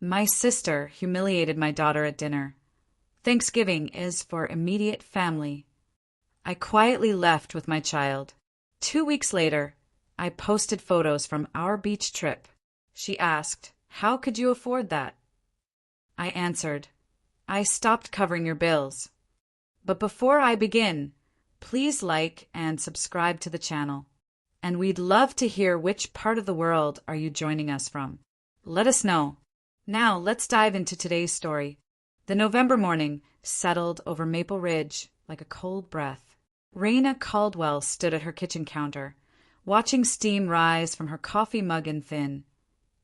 My sister humiliated my daughter at dinner. Thanksgiving is for immediate family. I quietly left with my child. 2 weeks later, I posted photos from our beach trip. She asked, "How could you afford that?" I answered, "I stopped covering your bills." But before I begin, please like and subscribe to the channel. And we'd love to hear which part of the world are you joining us from. Let us know. Now let's dive into today's story. The November morning settled over Maple Ridge like a cold breath. Raina Caldwell stood at her kitchen counter, watching steam rise from her coffee mug in thin,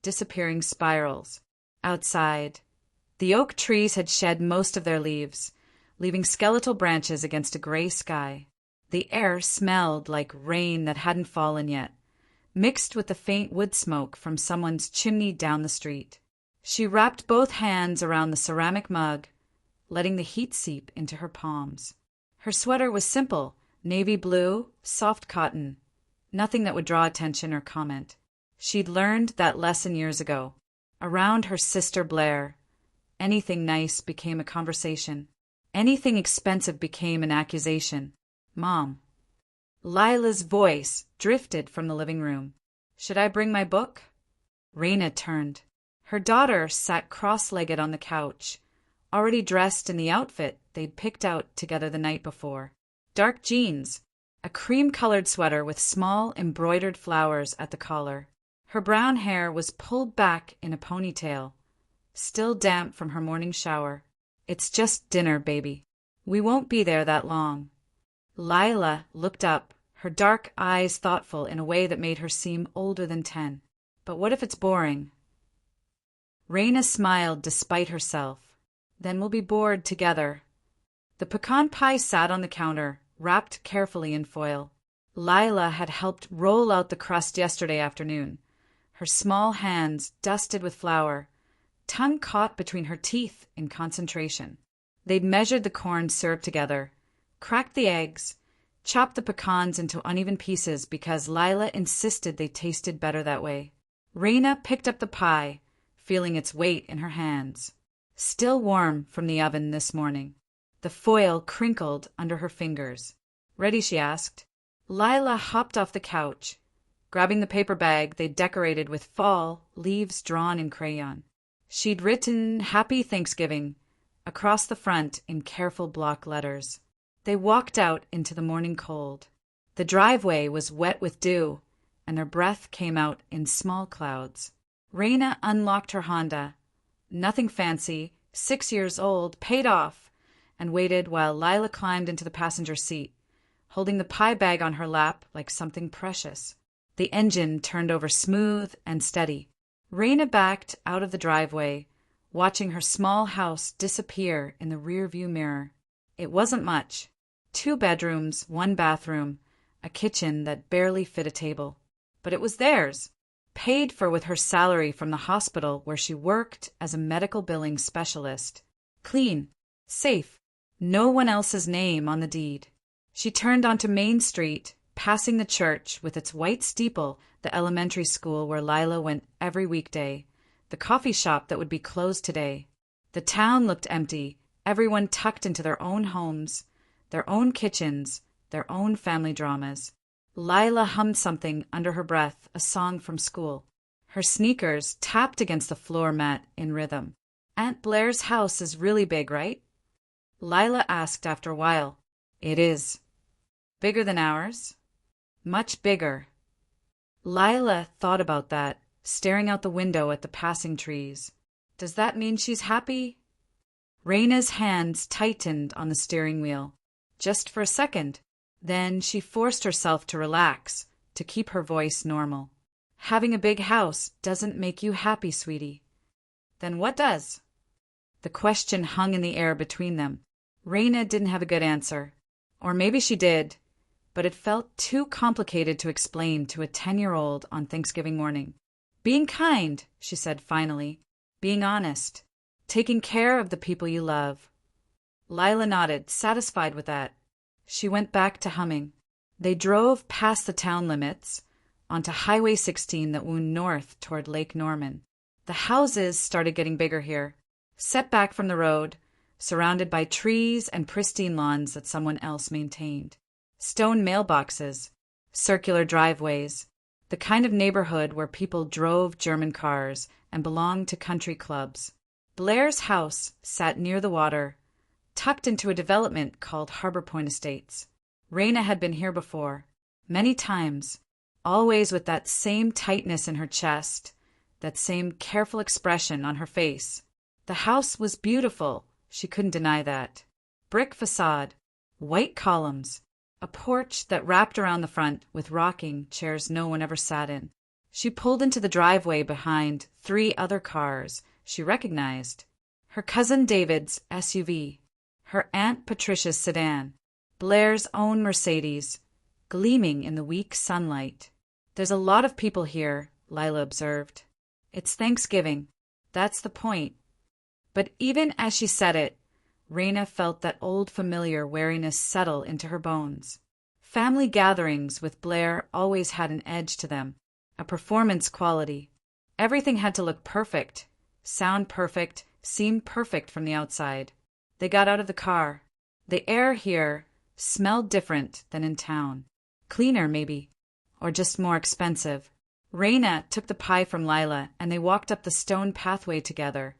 disappearing spirals. Outside, the oak trees had shed most of their leaves, leaving skeletal branches against a gray sky. The air smelled like rain that hadn't fallen yet, mixed with the faint wood smoke from someone's chimney down the street. She wrapped both hands around the ceramic mug, letting the heat seep into her palms. Her sweater was simple, navy blue, soft cotton, nothing that would draw attention or comment. She'd learned that lesson years ago. Around her sister Blair, anything nice became a conversation. Anything expensive became an accusation. "Mom." Lila's voice drifted from the living room. "Should I bring my book?" Raina turned. Her daughter sat cross-legged on the couch, already dressed in the outfit they'd picked out together the night before. Dark jeans, a cream-colored sweater with small embroidered flowers at the collar. Her brown hair was pulled back in a ponytail, still damp from her morning shower. "It's just dinner, baby. We won't be there that long." Lila looked up, her dark eyes thoughtful in a way that made her seem older than 10. "But what if it's boring?" Raina smiled despite herself. "Then we'll be bored together." The pecan pie sat on the counter, wrapped carefully in foil. Lila had helped roll out the crust yesterday afternoon, her small hands dusted with flour, tongue caught between her teeth in concentration. They'd measured the corn syrup together, cracked the eggs, chopped the pecans into uneven pieces because Lila insisted they tasted better that way. Raina picked up the pie, feeling its weight in her hands. Still warm from the oven this morning. The foil crinkled under her fingers. "Ready?" she asked. Lila hopped off the couch, grabbing the paper bag they'd decorated with fall leaves drawn in crayon. She'd written "Happy Thanksgiving" across the front in careful block letters. They walked out into the morning cold. The driveway was wet with dew, and their breath came out in small clouds. Raina unlocked her Honda. Nothing fancy, 6 years old, paid off, and waited while Lila climbed into the passenger seat, holding the pie bag on her lap like something precious. The engine turned over smooth and steady. Raina backed out of the driveway, watching her small house disappear in the rearview mirror. It wasn't much. 2 bedrooms, 1 bathroom, a kitchen that barely fit a table. But it was theirs, paid for with her salary from the hospital where she worked as a medical billing specialist. Clean, safe, no one else's name on the deed. She turned onto Main Street, passing the church with its white steeple, the elementary school where Lila went every weekday, the coffee shop that would be closed today. The town looked empty, everyone tucked into their own homes, their own kitchens, their own family dramas. Lila hummed something under her breath, a song from school. Her sneakers tapped against the floor mat in rhythm. "Aunt Blair's house is really big, right?" Lila asked after a while. "It is." "Bigger than ours?" "Much bigger." Lila thought about that, staring out the window at the passing trees. "Does that mean she's happy?" Raina's hands tightened on the steering wheel. Just for a second. Then she forced herself to relax, to keep her voice normal. "Having a big house doesn't make you happy, sweetie." "Then what does?" The question hung in the air between them. Raina didn't have a good answer. Or maybe she did, but it felt too complicated to explain to a 10-year-old on Thanksgiving morning. "Being kind," she said finally. "Being honest. Taking care of the people you love." Lila nodded, satisfied with that. She went back to humming. They drove past the town limits, onto Highway 16 that wound north toward Lake Norman. The houses started getting bigger here, set back from the road, surrounded by trees and pristine lawns that someone else maintained. Stone mailboxes, circular driveways, the kind of neighborhood where people drove German cars and belonged to country clubs. Blair's house sat near the water, tucked into a development called Harbor Point Estates. Raina had been here before, many times, always with that same tightness in her chest, that same careful expression on her face. The house was beautiful, she couldn't deny that. Brick facade, white columns, a porch that wrapped around the front with rocking chairs no one ever sat in. She pulled into the driveway behind 3 other cars she recognized. Her cousin David's SUV, her Aunt Patricia's sedan, Blair's own Mercedes, gleaming in the weak sunlight. "There's a lot of people here," Lila observed. "It's Thanksgiving. That's the point." But even as she said it, Raina felt that old familiar wariness settle into her bones. Family gatherings with Blair always had an edge to them, a performance quality. Everything had to look perfect, sound perfect, seem perfect from the outside. They got out of the car. The air here smelled different than in town. Cleaner, maybe, or just more expensive. Raina took the pie from Lila, and they walked up the stone pathway together,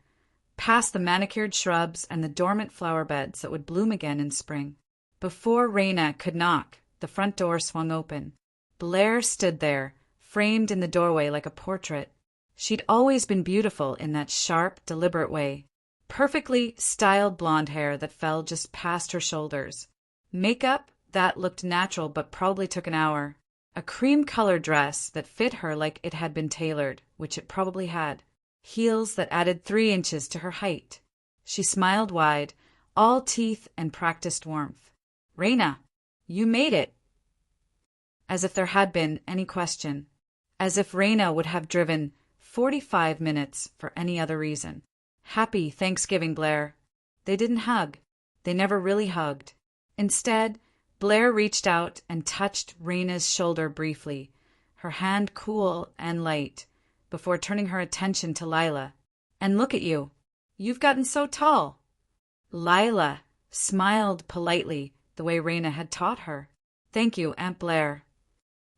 past the manicured shrubs and the dormant flower beds that would bloom again in spring. Before Raina could knock, the front door swung open. Blair stood there, framed in the doorway like a portrait. She'd always been beautiful in that sharp, deliberate way. Perfectly styled blonde hair that fell just past her shoulders. Makeup that looked natural but probably took an hour. A cream-colored dress that fit her like it had been tailored, which it probably had. Heels that added 3 inches to her height. She smiled wide, all teeth and practiced warmth. "Raina, you made it." As if there had been any question. As if Raina would have driven 45 minutes for any other reason. "Happy Thanksgiving, Blair." They didn't hug. They never really hugged. Instead, Blair reached out and touched Raina's shoulder briefly, her hand cool and light, before turning her attention to Lila. "And look at you. You've gotten so tall." Lila smiled politely the way Raina had taught her. "Thank you, Aunt Blair."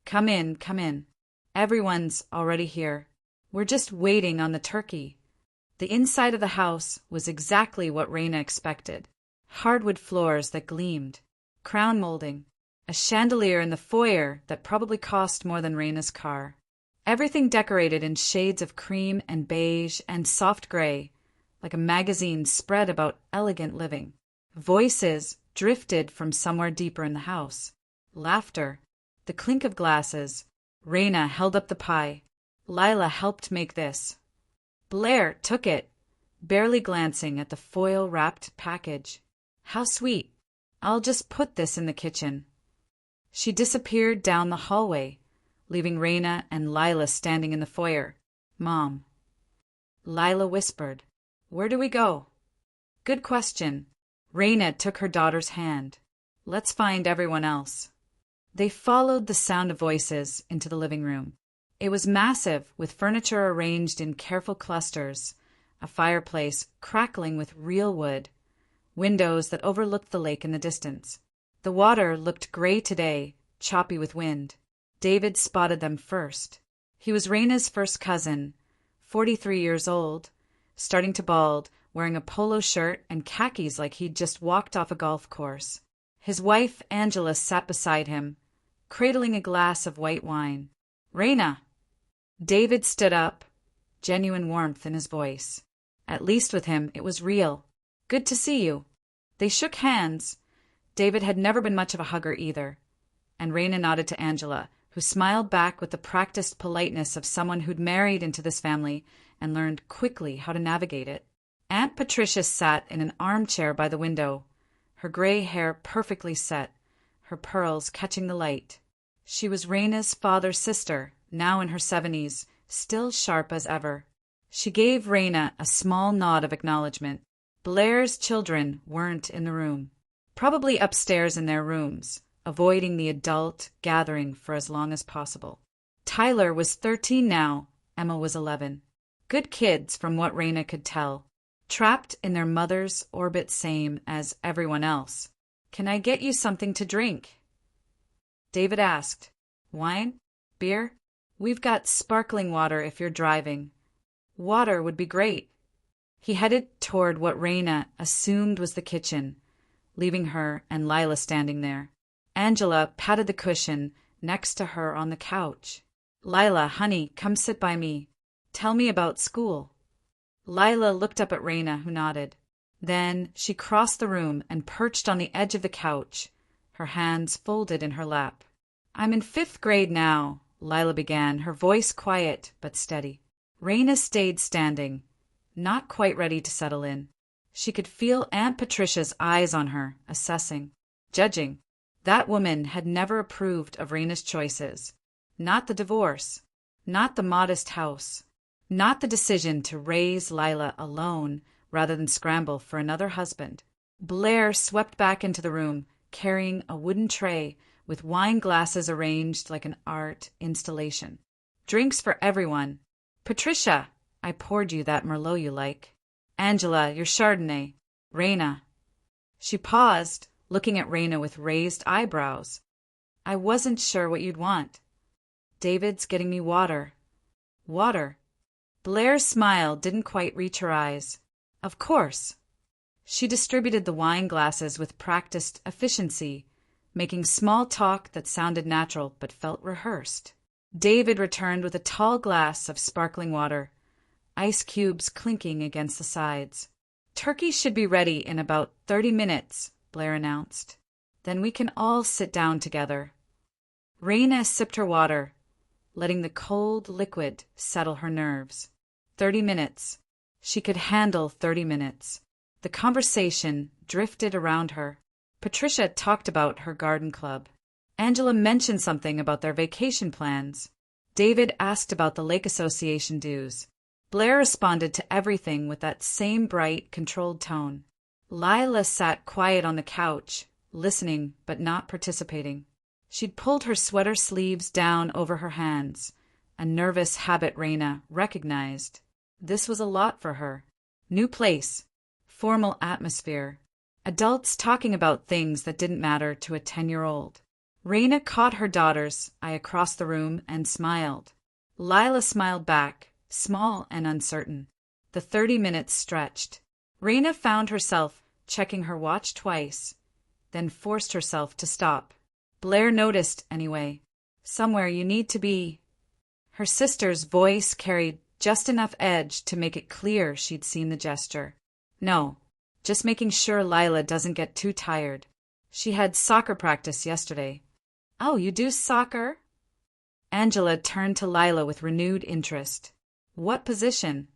Come in, come in. Everyone's already here. We're just waiting on the turkey." The inside of the house was exactly what Raina expected. Hardwood floors that gleamed, crown molding, a chandelier in the foyer that probably cost more than Raina's car. Everything decorated in shades of cream and beige and soft gray, like a magazine spread about elegant living. Voices drifted from somewhere deeper in the house. Laughter, the clink of glasses. Raina held up the pie. Lila helped make this. Blair took it, barely glancing at the foil-wrapped package. "How sweet. I'll just put this in the kitchen." She disappeared down the hallway, leaving Raina and Lila standing in the foyer. "Mom." Lila whispered, "Where do we go?" "Good question." Raina took her daughter's hand. "Let's find everyone else." They followed the sound of voices into the living room. It was massive, with furniture arranged in careful clusters, a fireplace crackling with real wood, windows that overlooked the lake in the distance. The water looked gray today, choppy with wind. David spotted them first. He was Raina's first cousin, 43 years old, starting to bald, wearing a polo shirt and khakis like he'd just walked off a golf course. His wife, Angela, sat beside him, cradling a glass of white wine. "Raina." David stood up, genuine warmth in his voice. At least with him, it was real. "Good to see you." They shook hands. David had never been much of a hugger either. And Raina nodded to Angela, who smiled back with the practiced politeness of someone who'd married into this family and learned quickly how to navigate it. Aunt Patricia sat in an armchair by the window, her gray hair perfectly set, her pearls catching the light. She was Raina's father's sister, now in her 70s, still sharp as ever. She gave Raina a small nod of acknowledgement. Blair's children weren't in the room. Probably upstairs in their rooms, avoiding the adult gathering for as long as possible. Tyler was 13 now, Emma was 11. Good kids from what Raina could tell. Trapped in their mother's orbit same as everyone else. Can I get you something to drink? David asked. Wine? Beer? We've got sparkling water if you're driving. Water would be great. He headed toward what Raina assumed was the kitchen, leaving her and Lila standing there. Angela patted the cushion next to her on the couch. Lila, honey, come sit by me. Tell me about school. Lila looked up at Raina, who nodded. Then she crossed the room and perched on the edge of the couch, her hands folded in her lap. I'm in 5th grade now, Lila began, her voice quiet but steady. Raina stayed standing, not quite ready to settle in. She could feel Aunt Patricia's eyes on her, assessing, judging. That woman had never approved of Raina's choices. Not the divorce, not the modest house, not the decision to raise Lila alone rather than scramble for another husband. Blair swept back into the room, carrying a wooden tray with wine glasses arranged like an art installation. Drinks for everyone. Patricia, I poured you that Merlot you like. Angela, your Chardonnay. Raina. She paused, looking at Raina with raised eyebrows. I wasn't sure what you'd want. David's getting me water. Water. Blair's smile didn't quite reach her eyes. Of course. She distributed the wine glasses with practiced efficiency, making small talk that sounded natural but felt rehearsed. David returned with a tall glass of sparkling water, ice cubes clinking against the sides. Turkey should be ready in about 30 minutes, Blair announced. Then we can all sit down together. Raina sipped her water, letting the cold liquid settle her nerves. 30 minutes. She could handle 30 minutes. The conversation drifted around her. Patricia talked about her garden club. Angela mentioned something about their vacation plans. David asked about the Lake Association dues. Blair responded to everything with that same bright, controlled tone. Lila sat quiet on the couch, listening but not participating. She'd pulled her sweater sleeves down over her hands, a nervous habit Raina recognized. This was a lot for her. New place, formal atmosphere, adults talking about things that didn't matter to a 10-year-old. Raina caught her daughter's eye across the room and smiled. Lila smiled back, small and uncertain. The 30 minutes stretched. Raina found herself checking her watch twice, then forced herself to stop. Blair noticed, anyway. Somewhere you need to be. Her sister's voice carried just enough edge to make it clear she'd seen the gesture. No, just making sure Lila doesn't get too tired. She had soccer practice yesterday. Oh, you do soccer? Angela turned to Lila with renewed interest. What position?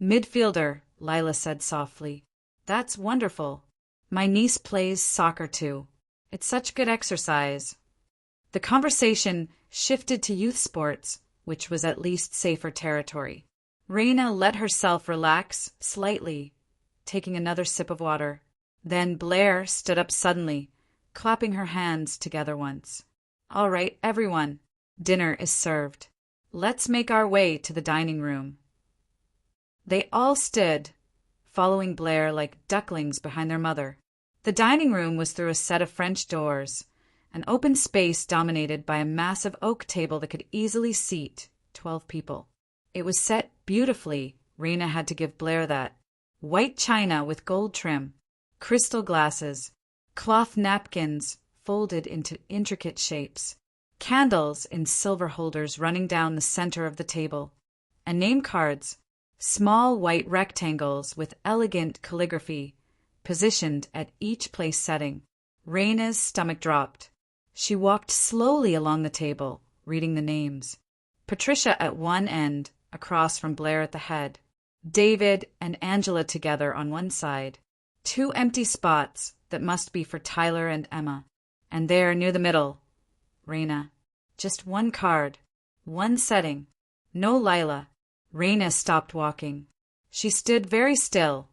Midfielder, Lila said softly. That's wonderful. My niece plays soccer too. It's such good exercise. The conversation shifted to youth sports, which was at least safer territory. Raina let herself relax slightly, taking another sip of water. Then Blair stood up suddenly, clapping her hands together once. All right, everyone. Dinner is served. Let's make our way to the dining room. They all stood, following Blair like ducklings behind their mother. The dining room was through a set of French doors, an open space dominated by a massive oak table that could easily seat 12 people. It was set beautifully, Raina had to give Blair that. White china with gold trim, crystal glasses, cloth napkins folded into intricate shapes, candles in silver holders running down the center of the table, and name cards, small white rectangles with elegant calligraphy, positioned at each place setting. Raina's stomach dropped. She walked slowly along the table, reading the names. Patricia at one end, across from Blair at the head. David and Angela together on one side. 2 empty spots that must be for Tyler and Emma. And there, near the middle, Raina. Just one card. One setting. No Lila. Raina stopped walking. She stood very still,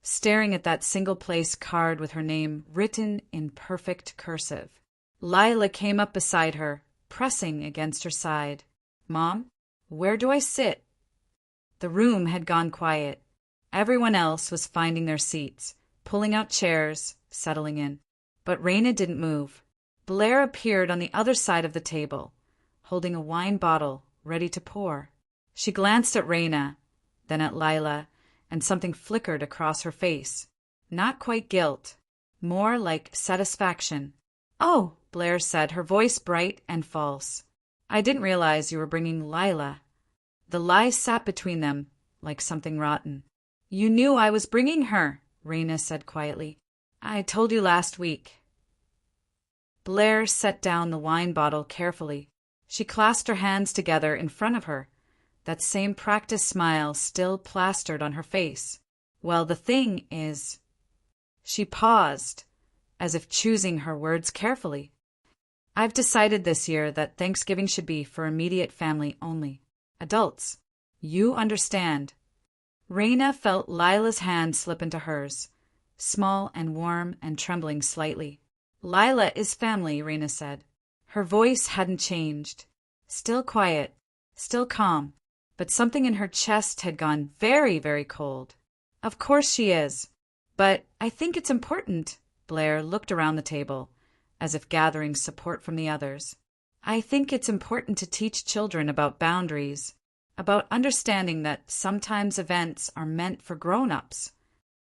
staring at that single-place card with her name written in perfect cursive. Lila came up beside her, pressing against her side. Mom, where do I sit? The room had gone quiet. Everyone else was finding their seats, pulling out chairs, settling in. But Raina didn't move. Blair appeared on the other side of the table, holding a wine bottle, ready to pour. She glanced at Raina, then at Lila, and something flickered across her face. Not quite guilt, more like satisfaction. "Oh," Blair said, her voice bright and false. "I didn't realize you were bringing Lila." The lie sat between them like something rotten. "You knew I was bringing her," Raina said quietly. "I told you last week." Blair set down the wine bottle carefully. She clasped her hands together in front of her, that same practiced smile still plastered on her face. "Well, the thing is—" She paused, as if choosing her words carefully. "I've decided this year that Thanksgiving should be for immediate family only. Adults. You understand." Raina felt Lila's hand slip into hers, small and warm and trembling slightly. "Lila is family," Raina said. Her voice hadn't changed. Still quiet, still calm, but something in her chest had gone very, very cold. "Of course she is. But I think it's important." Blair looked around the table, as if gathering support from the others. "I think it's important to teach children about boundaries, about understanding that sometimes events are meant for grown-ups."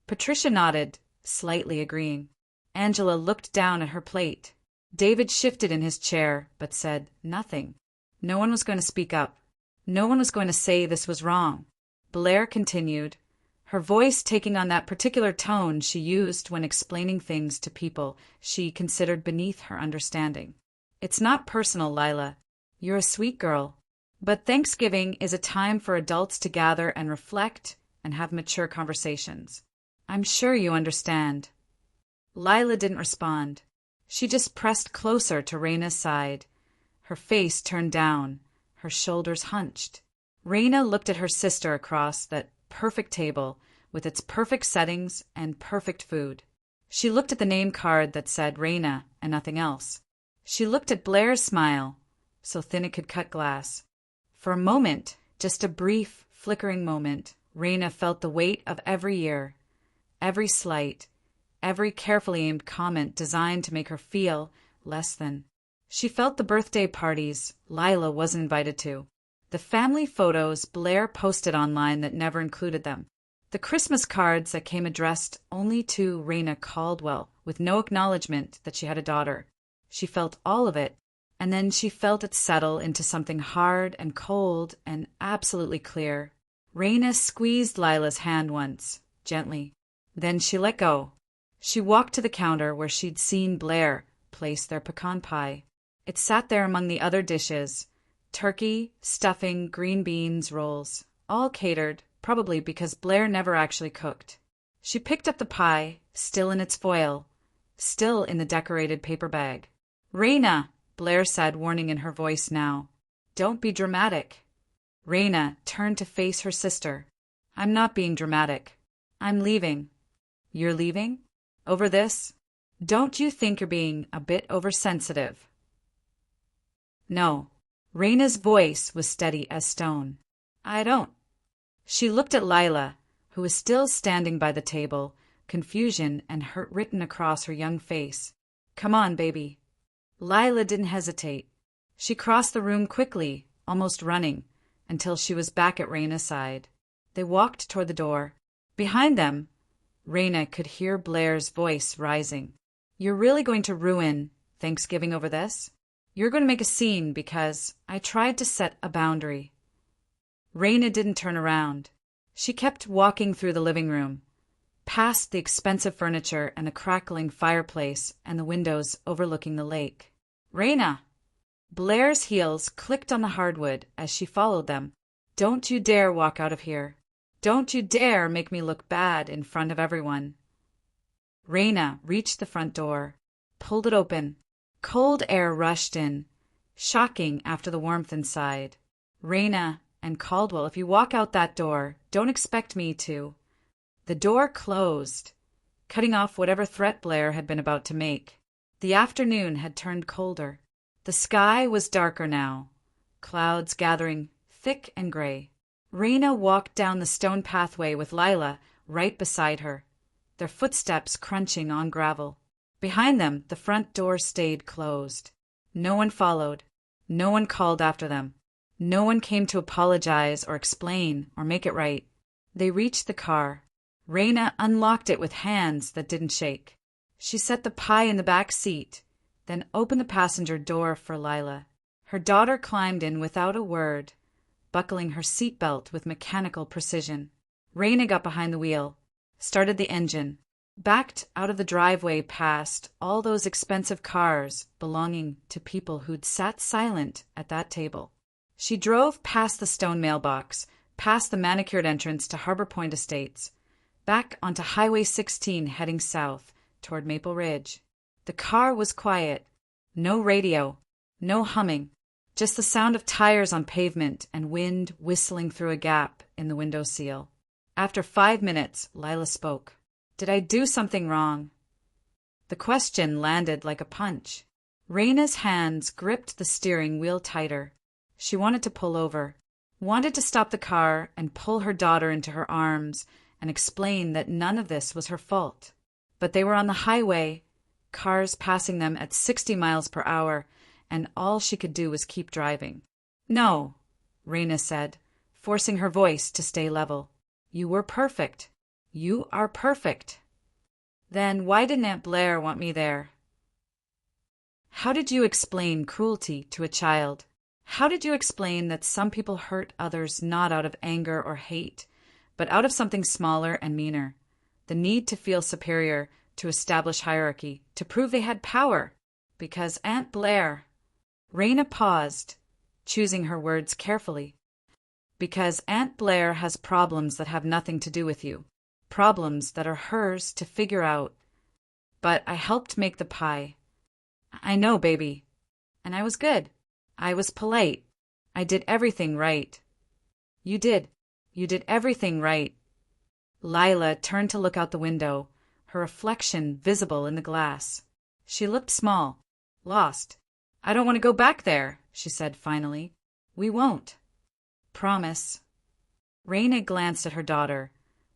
Patricia nodded, slightly agreeing. Angela looked down at her plate. David shifted in his chair, but said nothing. No one was going to speak up. No one was going to say this was wrong. Blair continued, her voice taking on that particular tone she used when explaining things to people she considered beneath her understanding. "It's not personal, Lila. You're a sweet girl. But Thanksgiving is a time for adults to gather and reflect and have mature conversations. I'm sure you understand." Lila didn't respond. She just pressed closer to Raina's side, her face turned down, her shoulders hunched. Raina looked at her sister across that perfect table with its perfect settings and perfect food. She looked at the name card that said Raina and nothing else. She looked at Blair's smile, so thin it could cut glass. For a moment, just a brief, flickering moment, Raina felt the weight of every year, every slight, every carefully aimed comment designed to make her feel less than. She felt the birthday parties Lila wasn't invited to, the family photos Blair posted online that never included them, the Christmas cards that came addressed only to Raina Caldwell with no acknowledgement that she had a daughter. She felt all of it, and then she felt it settle into something hard and cold and absolutely clear. Raina squeezed Lila's hand once, gently. Then she let go. She walked to the counter where she'd seen Blair place their pecan pie. It sat there among the other dishes, turkey, stuffing, green beans, rolls, all catered, probably because Blair never actually cooked. She picked up the pie, still in its foil, still in the decorated paper bag. "Raina," Blair said, warning in her voice now. "Don't be dramatic." Raina turned to face her sister. "I'm not being dramatic. I'm leaving." "You're leaving? Over this? Don't you think you're being a bit oversensitive?" "No." Raina's voice was steady as stone. "I don't." She looked at Lila, who was still standing by the table, confusion and hurt written across her young face. "Come on, baby." Lila didn't hesitate. She crossed the room quickly, almost running, until she was back at Raina's side. They walked toward the door. Behind them, Raina could hear Blair's voice rising. "You're really going to ruin Thanksgiving over this? You're going to make a scene because I tried to set a boundary." Raina didn't turn around. She kept walking through the living room, past the expensive furniture and the crackling fireplace and the windows overlooking the lake. "Raina!" Blair's heels clicked on the hardwood as she followed them. "Don't you dare walk out of here. Don't you dare make me look bad in front of everyone." Raina reached the front door, pulled it open. Cold air rushed in, shocking after the warmth inside. "Raina and Caldwell, if you walk out that door, don't expect me to." The door closed, cutting off whatever threat Blair had been about to make. The afternoon had turned colder. The sky was darker now, clouds gathering thick and gray. Raina walked down the stone pathway with Lila right beside her, their footsteps crunching on gravel. Behind them, the front door stayed closed. No one followed. No one called after them. No one came to apologize or explain or make it right. They reached the car. Raina unlocked it with hands that didn't shake. She set the pie in the back seat, then opened the passenger door for Lila. Her daughter climbed in without a word, buckling her seatbelt with mechanical precision. Raina got behind the wheel, started the engine, backed out of the driveway past all those expensive cars belonging to people who'd sat silent at that table. She drove past the stone mailbox, past the manicured entrance to Harbor Point Estates, back onto Highway 16 heading south toward Maple Ridge. The car was quiet. No radio, no humming, just the sound of tires on pavement and wind whistling through a gap in the window sill. After 5 minutes, Lila spoke. "Did I do something wrong?" The question landed like a punch. Raina's hands gripped the steering wheel tighter. She wanted to pull over, wanted to stop the car and pull her daughter into her arms and explain that none of this was her fault. But they were on the highway, cars passing them at 60 miles per hour, and all she could do was keep driving. "No," Raina said, forcing her voice to stay level. "You were perfect. You are perfect." "Then why didn't Aunt Blair want me there?" How did you explain cruelty to a child? How did you explain that some people hurt others not out of anger or hate, but out of something smaller and meaner? The need to feel superior, to establish hierarchy, to prove they had power. Because Aunt Blair... Raina paused, choosing her words carefully. Because Aunt Blair has problems that have nothing to do with you. Problems that are hers to figure out. But I helped make the pie. I know, baby. And I was good. I was polite. I did everything right. You did. You did everything right. Lila turned to look out the window, her reflection visible in the glass. She looked small, lost. "I don't want to go back there," she said finally. "We won't." "Promise." Raina glanced at her daughter,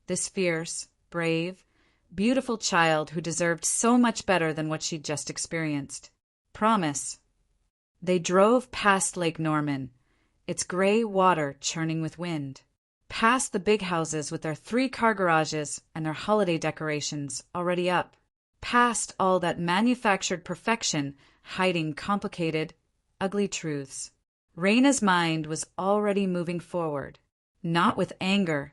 this fierce, brave, beautiful child who deserved so much better than what she'd just experienced. "Promise." They drove past Lake Norman, its gray water churning with wind, past the big houses with their 3-car garages and their holiday decorations already up, past all that manufactured perfection hiding complicated, ugly truths. Raina's mind was already moving forward, not with anger.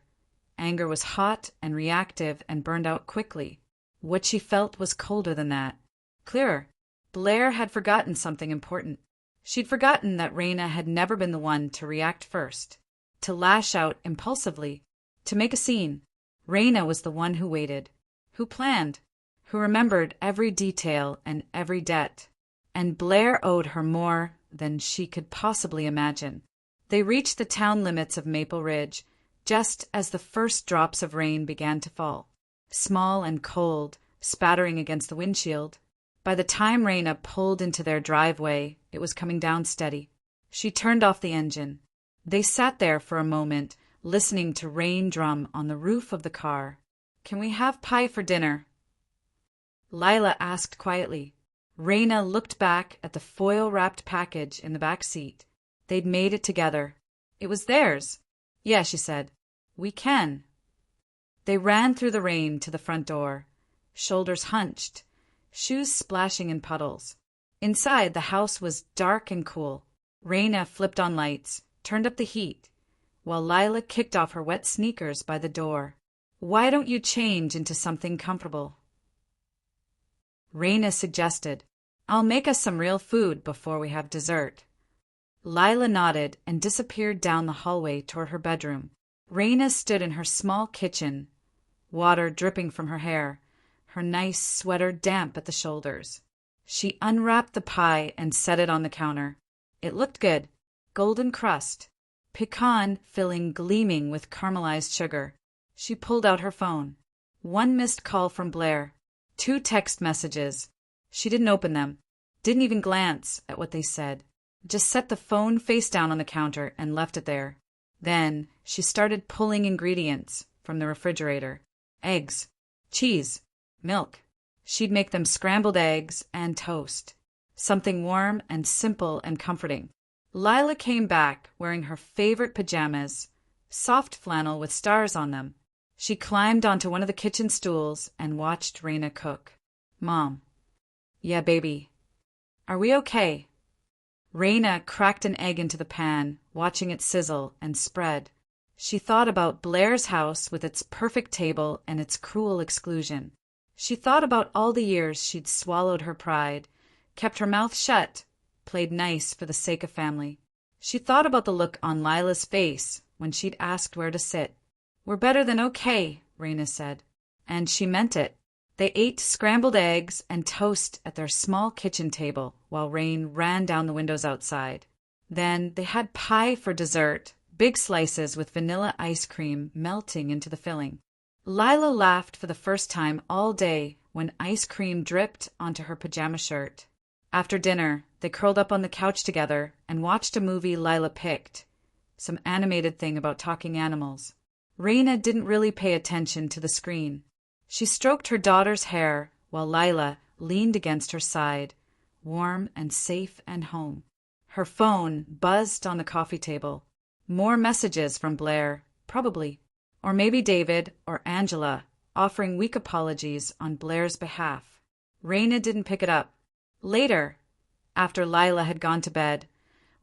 Anger was hot and reactive and burned out quickly. What she felt was colder than that, clearer. Blair had forgotten something important. She'd forgotten that Raina had never been the one to react first, to lash out impulsively, to make a scene. Raina was the one who waited, who planned, who remembered every detail and every debt. And Blair owed her more than she could possibly imagine. They reached the town limits of Maple Ridge just as the first drops of rain began to fall, small and cold, spattering against the windshield. By the time Raina pulled into their driveway, it was coming down steady. She turned off the engine. They sat there for a moment, listening to rain drum on the roof of the car. "Can we have pie for dinner?" Lila asked quietly. Raina looked back at the foil-wrapped package in the back seat. They'd made it together. It was theirs. "Yeah," she said. "We can." They ran through the rain to the front door, shoulders hunched, shoes splashing in puddles. Inside, the house was dark and cool. Raina flipped on lights, turned up the heat, while Lila kicked off her wet sneakers by the door. "Why don't you change into something comfortable?" Raina suggested, "I'll make us some real food before we have dessert." Lila nodded and disappeared down the hallway toward her bedroom. Raina stood in her small kitchen, water dripping from her hair, her nice sweater damp at the shoulders. She unwrapped the pie and set it on the counter. It looked good, golden crust, pecan filling gleaming with caramelized sugar. She pulled out her phone. 1 missed call from Blair, 2 text messages. She didn't open them, didn't even glance at what they said. Just set the phone face down on the counter and left it there. Then she started pulling ingredients from the refrigerator. Eggs, cheese, milk. She'd make them scrambled eggs and toast. Something warm and simple and comforting. Lila came back wearing her favorite pajamas, soft flannel with stars on them. She climbed onto one of the kitchen stools and watched Raina cook. Mom. Yeah, baby. Are we okay? Raina cracked an egg into the pan, watching it sizzle and spread. She thought about Blair's house with its perfect table and its cruel exclusion. She thought about all the years she'd swallowed her pride, kept her mouth shut, played nice for the sake of family. She thought about the look on Lila's face when she'd asked where to sit. We're better than okay, Raina said. And she meant it. They ate scrambled eggs and toast at their small kitchen table while rain ran down the windows outside. Then they had pie for dessert, big slices with vanilla ice cream melting into the filling. Lila laughed for the first time all day when ice cream dripped onto her pajama shirt. After dinner, they curled up on the couch together and watched a movie Lila picked, some animated thing about talking animals. Raina didn't really pay attention to the screen. She stroked her daughter's hair while Lila leaned against her side, warm and safe and home. Her phone buzzed on the coffee table. More messages from Blair, probably. Or maybe David or Angela, offering weak apologies on Blair's behalf. Raina didn't pick it up. Later, after Lila had gone to bed,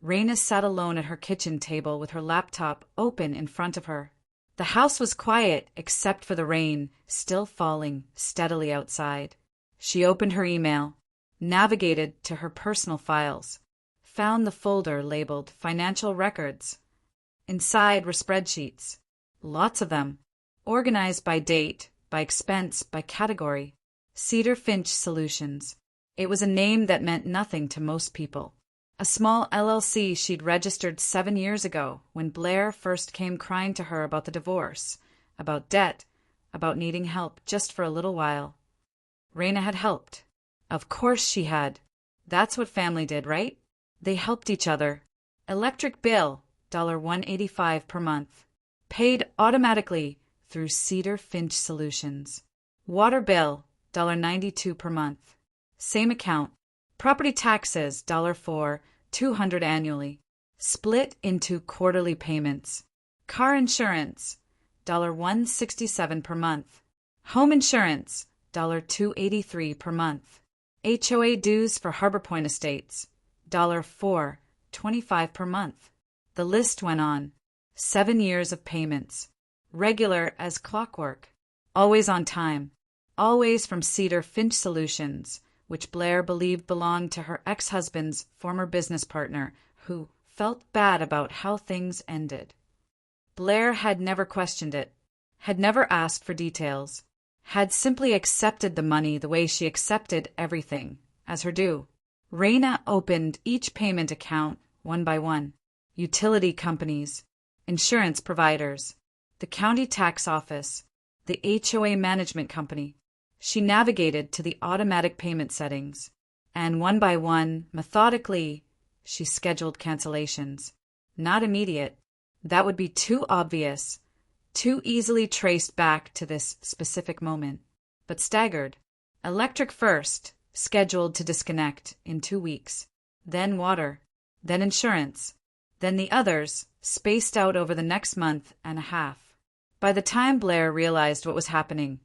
Raina sat alone at her kitchen table with her laptop open in front of her. The house was quiet except for the rain still falling steadily outside. She opened her email, navigated to her personal files, found the folder labeled Financial Records. Inside were spreadsheets, lots of them, organized by date, by expense, by category. Cedar Finch Solutions. It was a name that meant nothing to most people. A small LLC she'd registered 7 years ago when Blair first came crying to her about the divorce, about debt, about needing help just for a little while. Raina had helped. Of course she had. That's what family did, right? They helped each other. Electric bill, $185 per month. Paid automatically through Cedar Finch Solutions. Water bill, $92 per month. Same account. Property taxes, $4, $200 annually. Split into quarterly payments. Car insurance, $167 per month. Home insurance, $283 per month. HOA dues for Harbor Point Estates, $4.25 per month. The list went on. 7 years of payments. Regular as clockwork. Always on time. Always from Cedar Finch Solutions, which Blair believed belonged to her ex-husband's former business partner, who felt bad about how things ended. Blair had never questioned it, had never asked for details, had simply accepted the money the way she accepted everything, as her due. Raina opened each payment account one by one. Utility companies, insurance providers, the county tax office, the HOA management company. She navigated to the automatic payment settings, and one by one, methodically, she scheduled cancellations. Not immediate. That would be too obvious, too easily traced back to this specific moment, but staggered. Electric first, scheduled to disconnect in 2 weeks, then water, then insurance, then the others, spaced out over the next month and a half. By the time Blair realized what was happening,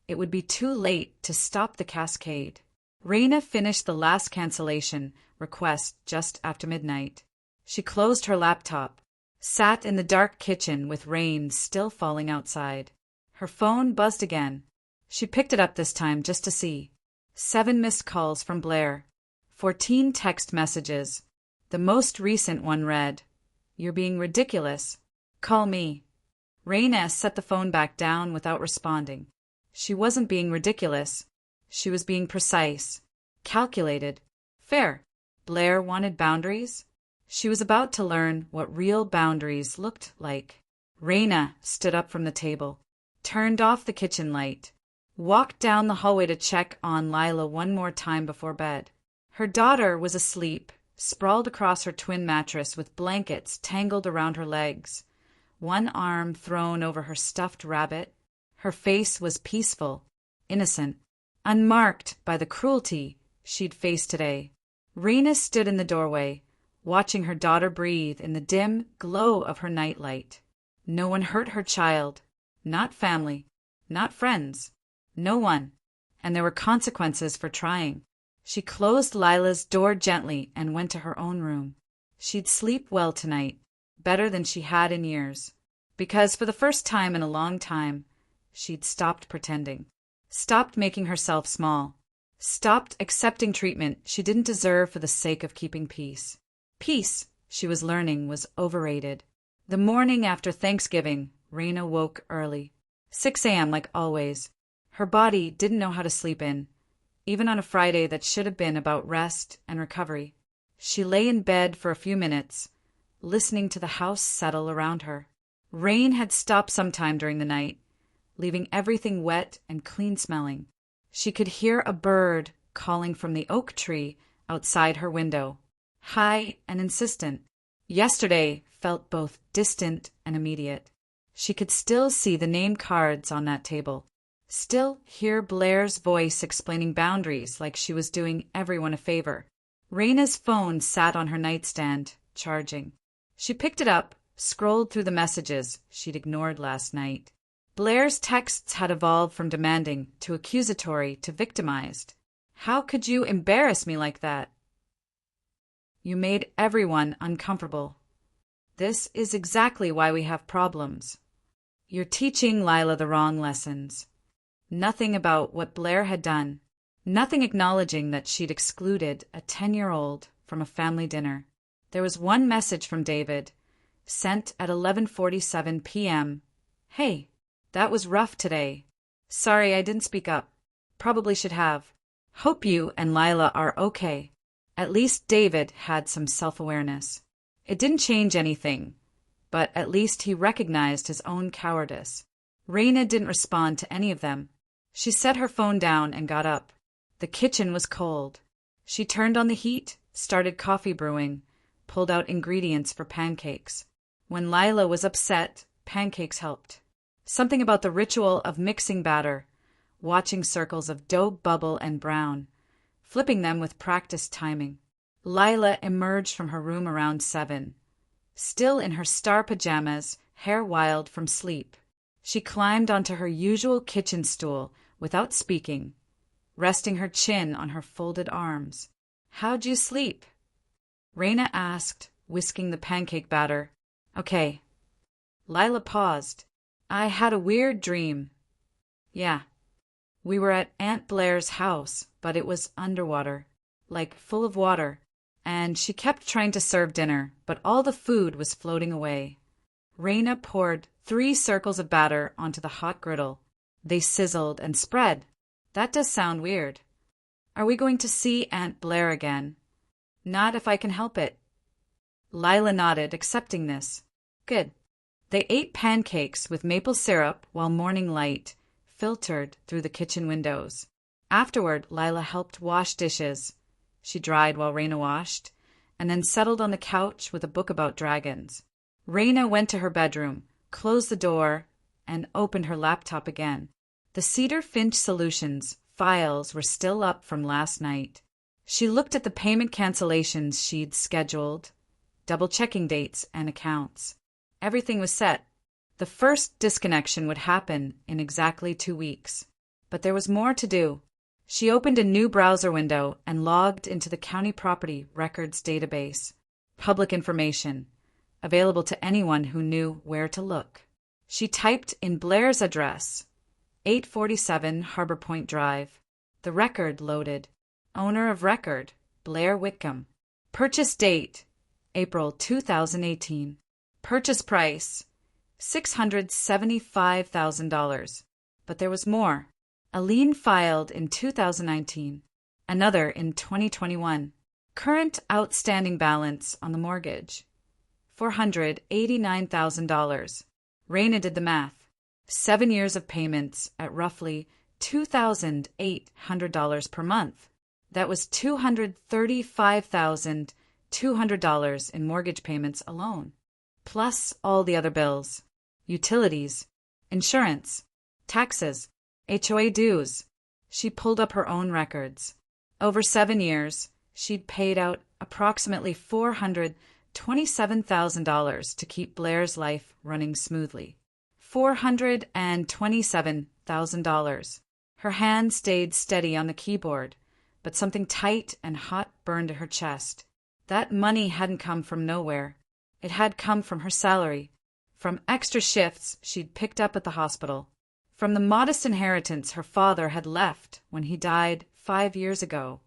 it would be too late to stop the cascade. Raina finished the last cancellation request just after midnight. She closed her laptop, sat in the dark kitchen with rain still falling outside. Her phone buzzed again. She picked it up this time just to see. 7 missed calls from Blair. 14 text messages. The most recent one read, "You're being ridiculous. Call me." Raina set the phone back down without responding. She wasn't being ridiculous. She was being precise, calculated, fair. Blair wanted boundaries. She was about to learn what real boundaries looked like. Raina stood up from the table, turned off the kitchen light, walked down the hallway to check on Lila one more time before bed. Her daughter was asleep, sprawled across her twin mattress with blankets tangled around her legs. one arm thrown over her stuffed rabbit. Her face was peaceful, innocent, unmarked by the cruelty she'd faced today. Rena stood in the doorway, watching her daughter breathe in the dim glow of her nightlight. No one hurt her child, not family, not friends, no one, and there were consequences for trying. She closed Lila's door gently and went to her own room. She'd sleep well tonight, better than she had in years, because for the first time in a long time, she'd stopped pretending, stopped making herself small, stopped accepting treatment she didn't deserve for the sake of keeping peace. Peace, she was learning, was overrated. The morning after Thanksgiving, Rena woke early. 6 a.m. like always. Her body didn't know how to sleep in, even on a Friday that should have been about rest and recovery. She lay in bed for a few minutes, listening to the house settle around her. Rain had stopped sometime during the night, leaving everything wet and clean-smelling. She could hear a bird calling from the oak tree outside her window, high and insistent. Yesterday felt both distant and immediate. She could still see the name cards on that table, still hear Blair's voice explaining boundaries like she was doing everyone a favor. Rena's phone sat on her nightstand, charging. She picked it up, scrolled through the messages she'd ignored last night. Blair's texts had evolved from demanding to accusatory to victimized. How could you embarrass me like that? You made everyone uncomfortable. This is exactly why we have problems. You're teaching Lila the wrong lessons. Nothing about what Blair had done. Nothing acknowledging that she'd excluded a 10-year-old from a family dinner. There was one message from David, sent at 11:47 p.m. Hey, that was rough today. Sorry I didn't speak up. Probably should have. Hope you and Lila are okay. At least David had some self-awareness. It didn't change anything, but at least he recognized his own cowardice. Rena didn't respond to any of them. She set her phone down and got up. The kitchen was cold. She turned on the heat, started coffee brewing, pulled out ingredients for pancakes. When Lila was upset, pancakes helped. Something about the ritual of mixing batter, watching circles of dough bubble and brown, flipping them with practiced timing. Lila emerged from her room around 7, still in her star pajamas, hair wild from sleep. She climbed onto her usual kitchen stool without speaking, resting her chin on her folded arms. How'd you sleep? Rena asked, whisking the pancake batter. Okay. Lila paused. I had a weird dream. Yeah. We were at Aunt Blair's house, but it was underwater, like full of water, and she kept trying to serve dinner, but all the food was floating away. Rena poured 3 circles of batter onto the hot griddle. They sizzled and spread. That does sound weird. Are we going to see Aunt Blair again? Not if I can help it. Lila nodded, accepting this. Good. They ate pancakes with maple syrup while morning light filtered through the kitchen windows. Afterward, Lila helped wash dishes. She dried while Rena washed, and then settled on the couch with a book about dragons. Rena went to her bedroom, closed the door, and opened her laptop again. The Cedar Finch Solutions files were still up from last night. She looked at the payment cancellations she'd scheduled, double-checking dates and accounts. Everything was set. The first disconnection would happen in exactly 2 weeks. But there was more to do. She opened a new browser window and logged into the county property records database. Public information, available to anyone who knew where to look. She typed in Blair's address, 847 Harbor Point Drive. The record loaded. Owner of record, Blair Whitcomb. Purchase date, April 2018. Purchase price, $675,000. But there was more. A lien filed in 2019, another in 2021. Current outstanding balance on the mortgage, $489,000. Rena did the math. 7 years of payments at roughly $2,800 per month. That was $235,200 in mortgage payments alone, plus all the other bills. utilities, insurance, taxes, HOA dues. She pulled up her own records. Over 7 years, she'd paid out approximately $427,000 to keep Blair's life running smoothly. $427,000. Her hand stayed steady on the keyboard, but something tight and hot burned in her chest. That money hadn't come from nowhere. It had come from her salary, from extra shifts she'd picked up at the hospital, from the modest inheritance her father had left when he died 5 years ago,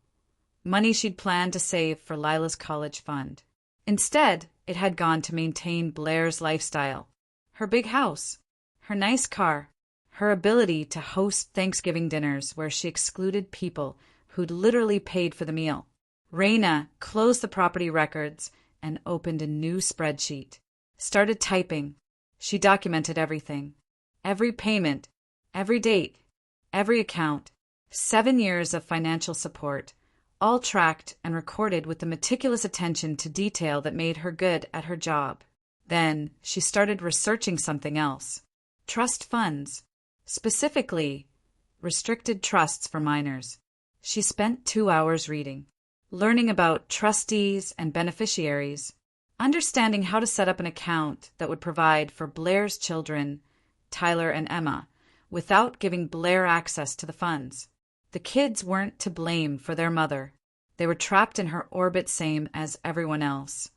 money she'd planned to save for Lila's college fund. Instead, it had gone to maintain Blair's lifestyle, her big house, her nice car, her ability to host Thanksgiving dinners where she excluded people who'd literally paid for the meal. Raina closed the property records and opened a new spreadsheet. Started typing. She documented everything. Every payment, every date, every account, 7 years of financial support, all tracked and recorded with the meticulous attention to detail that made her good at her job. Then she started researching something else. Trust funds. Specifically, restricted trusts for minors. She spent 2 hours reading, learning about trustees and beneficiaries, understanding how to set up an account that would provide for Blair's children, Tyler and Emma, without giving Blair access to the funds. The kids weren't to blame for their mother. They were trapped in her orbit same as everyone else,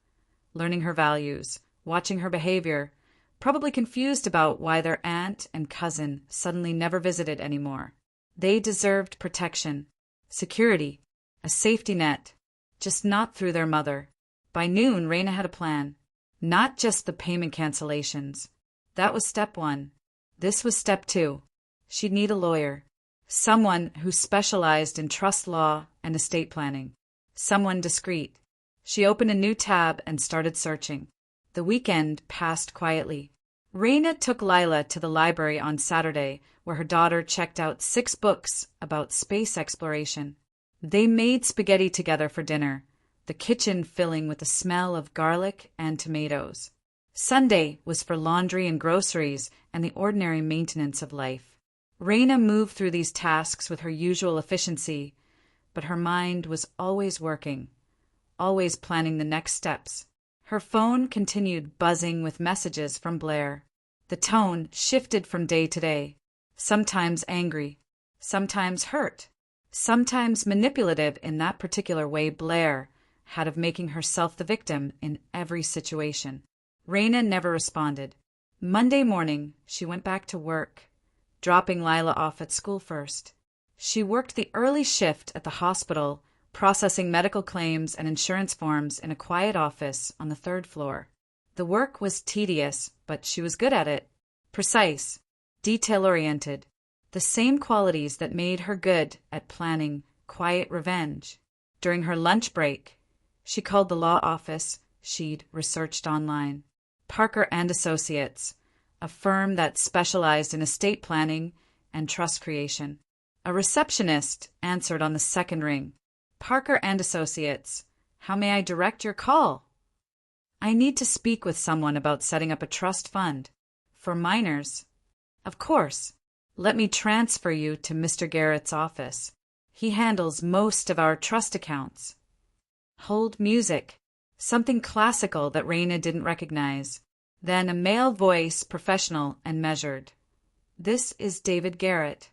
learning her values, watching her behavior, probably confused about why their aunt and cousin suddenly never visited anymore. They deserved protection, security, a safety net, just not through their mother. By noon, Raina had a plan. Not just the payment cancellations. That was step 1. This was step 2. She'd need a lawyer. Someone who specialized in trust law and estate planning. Someone discreet. She opened a new tab and started searching. The weekend passed quietly. Raina took Lila to the library on Saturday, where her daughter checked out 6 books about space exploration. They made spaghetti together for dinner, the kitchen filling with the smell of garlic and tomatoes. Sunday was for laundry and groceries and the ordinary maintenance of life. Raina moved through these tasks with her usual efficiency, but her mind was always working, always planning the next steps. Her phone continued buzzing with messages from Blair. The tone shifted from day to day, sometimes angry, sometimes hurt, sometimes manipulative in that particular way Blair had of making herself the victim in every situation. Raina never responded. Monday morning, she went back to work, dropping Lila off at school first. She worked the early shift at the hospital, processing medical claims and insurance forms in a quiet office on the 3rd floor. The work was tedious, but she was good at it. Precise, detail-oriented, the same qualities that made her good at planning quiet revenge. During her lunch break, she called the law office she'd researched online. Parker and Associates, a firm that specialized in estate planning and trust creation. A receptionist answered on the 2nd ring. Parker and Associates, how may I direct your call? I need to speak with someone about setting up a trust fund. For minors? Of course. Let me transfer you to Mr. Garrett's office. He handles most of our trust accounts. Hold music. Something classical that Raina didn't recognize. Then a male voice, professional and measured. This is David Garrett.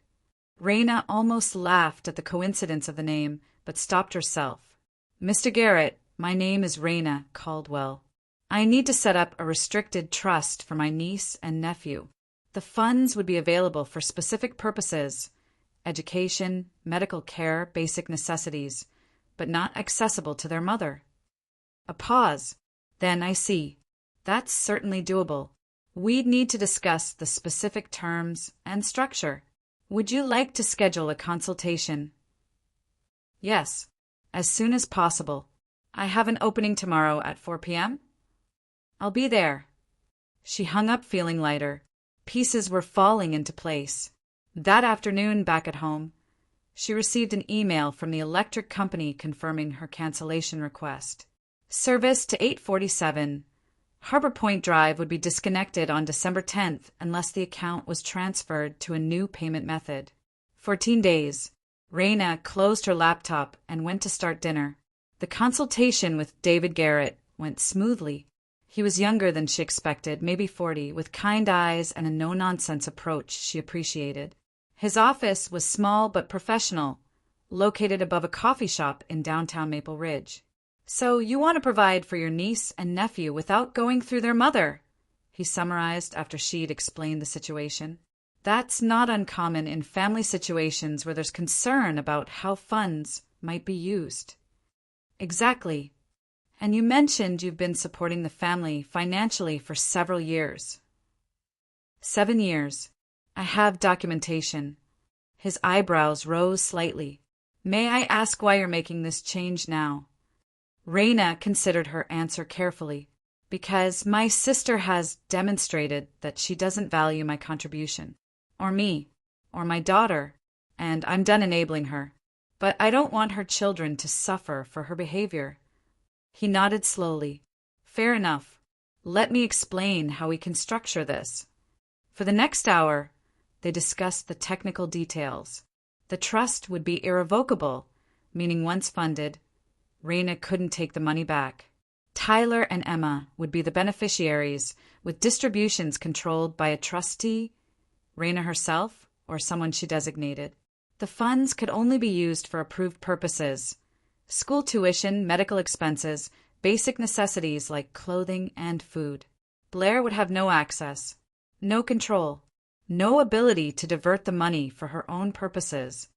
Raina almost laughed at the coincidence of the name, but stopped herself. Mr. Garrett, my name is Raina Caldwell. I need to set up a restricted trust for my niece and nephew. The funds would be available for specific purposes, education, medical care, basic necessities, but not accessible to their mother. A pause. Then I see. That's certainly doable. We'd need to discuss the specific terms and structure. Would you like to schedule a consultation? Yes, as soon as possible. I have an opening tomorrow at 4 p.m. I'll be there. She hung up feeling lighter. Pieces were falling into place. That afternoon, back at home, she received an email from the electric company confirming her cancellation request. Service to 847 Harbor Point Drive would be disconnected on December 10th unless the account was transferred to a new payment method. 14 days. Raina closed her laptop and went to start dinner. The consultation with David Garrett went smoothly. He was younger than she expected, maybe 40, with kind eyes and a no-nonsense approach she appreciated. His office was small but professional, located above a coffee shop in downtown Maple Ridge. "So you want to provide for your niece and nephew without going through their mother," he summarized after she'd explained the situation. "That's not uncommon in family situations where there's concern about how funds might be used." "Exactly. And you mentioned you've been supporting the family financially for several years." 7 years. I have documentation. His eyebrows rose slightly. "May I ask why you're making this change now?" Raina considered her answer carefully. "Because my sister has demonstrated that she doesn't value my contribution, or me, or my daughter, and I'm done enabling her. But I don't want her children to suffer for her behavior." He nodded slowly. "Fair enough. Let me explain how we can structure this." For the next hour, they discussed the technical details. The trust would be irrevocable, meaning once funded, Raina couldn't take the money back. Tyler and Emma would be the beneficiaries, with distributions controlled by a trustee, Raina herself, or someone she designated. The funds could only be used for approved purposes: school tuition, medical expenses, basic necessities like clothing and food. Blair would have no access, no control, no ability to divert the money for her own purposes.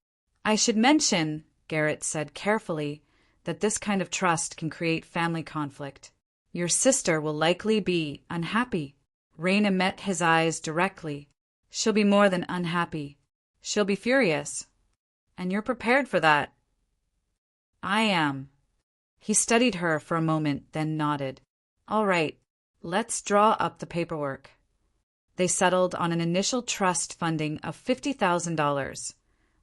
"I should mention," Garrett said carefully, "that this kind of trust can create family conflict. Your sister will likely be unhappy." Raina met his eyes directly. "She'll be more than unhappy. She'll be furious. And you're prepared for that." "I am." He studied her for a moment, then nodded. "All right, let's draw up the paperwork." They settled on an initial trust funding of $50,000,